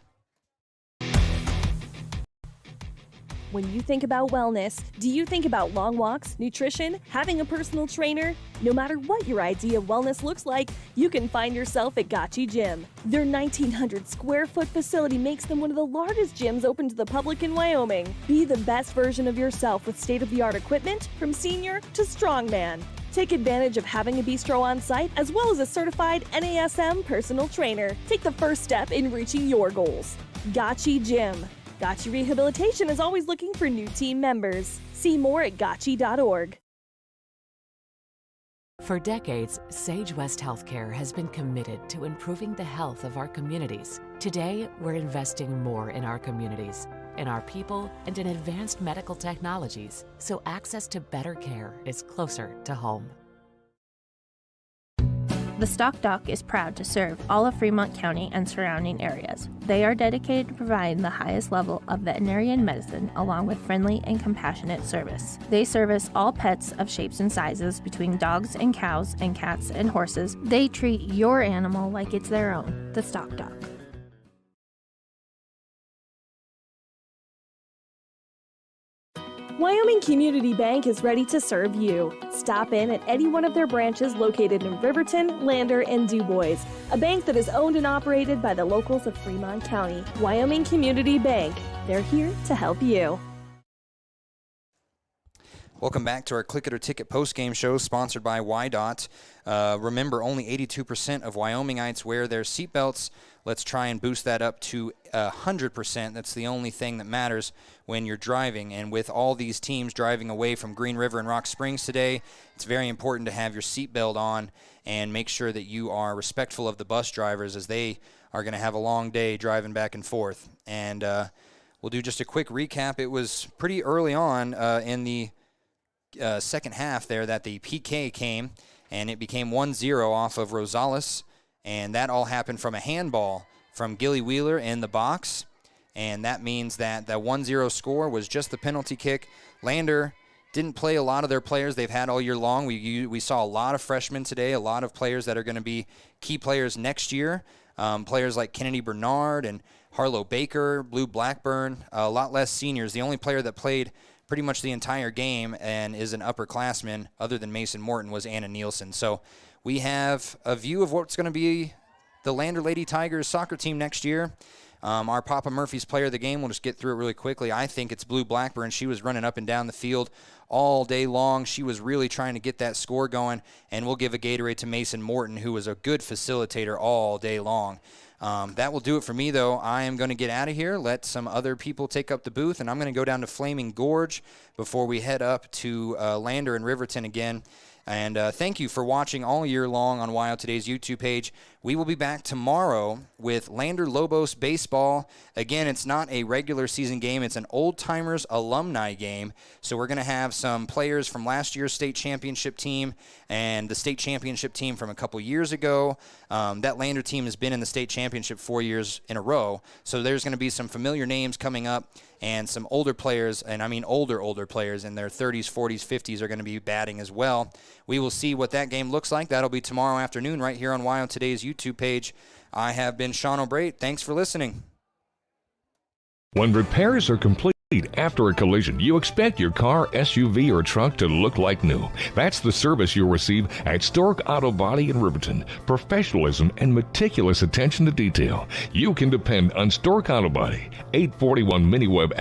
When you think about wellness, do you think about long walks, nutrition, having a personal trainer? No matter what your idea of wellness looks like, you can find yourself at Gotchi Gym. Their 1,900 square foot facility makes them one of the largest gyms open to the public in Wyoming. Be the best version of yourself with state-of-the-art equipment from senior to strongman. Take advantage of having a bistro on site as well as a certified NASM personal trainer. Take the first step in reaching your goals. Gotchi Gym. Gotchi Rehabilitation is always looking for new team members. See more at gotchi.org. For decades, Sage West Healthcare has been committed to improving the health of our communities. Today, we're investing more in our communities, in our people, and in advanced medical technologies, so access to better care is closer to home. The Stock Doc is proud to serve all of Fremont County and surrounding areas. They are dedicated to providing the highest level of veterinarian medicine along with friendly and compassionate service. They service all pets of shapes and sizes between dogs and cows and cats and horses. They treat your animal like it's their own. The Stock Doc. Wyoming Community Bank is ready to serve you. Stop in at any one of their branches located in Riverton, Lander, and DuBois. A bank that is owned and operated by the locals of Fremont County. Wyoming Community Bank. They're here to help you. Welcome back to our Click It or Ticket post-game show sponsored by WYDOT. Remember, only 82% of Wyomingites wear their seatbelts. Let's try and boost that up to 100%. That's the only thing that matters when you're driving. And with all these teams driving away from Green River and Rock Springs today, it's very important to have your seatbelt on and make sure that you are respectful of the bus drivers as they are going to have a long day driving back and forth. And we'll do just a quick recap. It was pretty early on in the second half there that the PK came, and it became 1-0 off of Rosales. And that all happened from a handball from Gilly Wheeler in the box. And that means that the 1-0 score was just the penalty kick. Lander didn't play a lot of their players they've had all year long. We saw a lot of freshmen today, a lot of players that are going to be key players next year. Players like Kennedy Bernard and Harlow Baker, Blue Blackburn, a lot less seniors. The only player that played pretty much the entire game and is an upperclassman other than Mason Morton was Anna Nielsen. So we have a view of what's going to be the Lander Lady Tigers soccer team next year. Our Papa Murphy's player of the game, we'll just get through it really quickly. I think it's Blue Blackburn. She was running up and down the field all day long. She was really trying to get that score going, and we'll give a Gatorade to Mason Morton, who was a good facilitator all day long. That will do it for me, though. I am going to get out of here, let some other people take up the booth, and I'm going to go down to Flaming Gorge before we head up to Lander and Riverton again. And thank you for watching all year long on Wild Today's YouTube page. We will be back tomorrow with Lander Lobos baseball. Again, it's not a regular season game. It's an Old Timers alumni game. So we're going to have some players from last year's state championship team and the state championship team from a couple years ago. That Lander team has been in the state championship 4 years in a row. So there's going to be some familiar names coming up and some older players, and I mean older players in their 30s, 40s, 50s are going to be batting as well. We will see what that game looks like. That'll be tomorrow afternoon right here on Wild Today's YouTube page. I have been Sean O'Brate. Thanks for listening. When repairs are complete after a collision, you expect your car, SUV, or truck to look like new. That's the service you'll receive at Stork Auto Body in Riverton. Professionalism and meticulous attention to detail. You can depend on Stork Auto Body. 841 Miniweb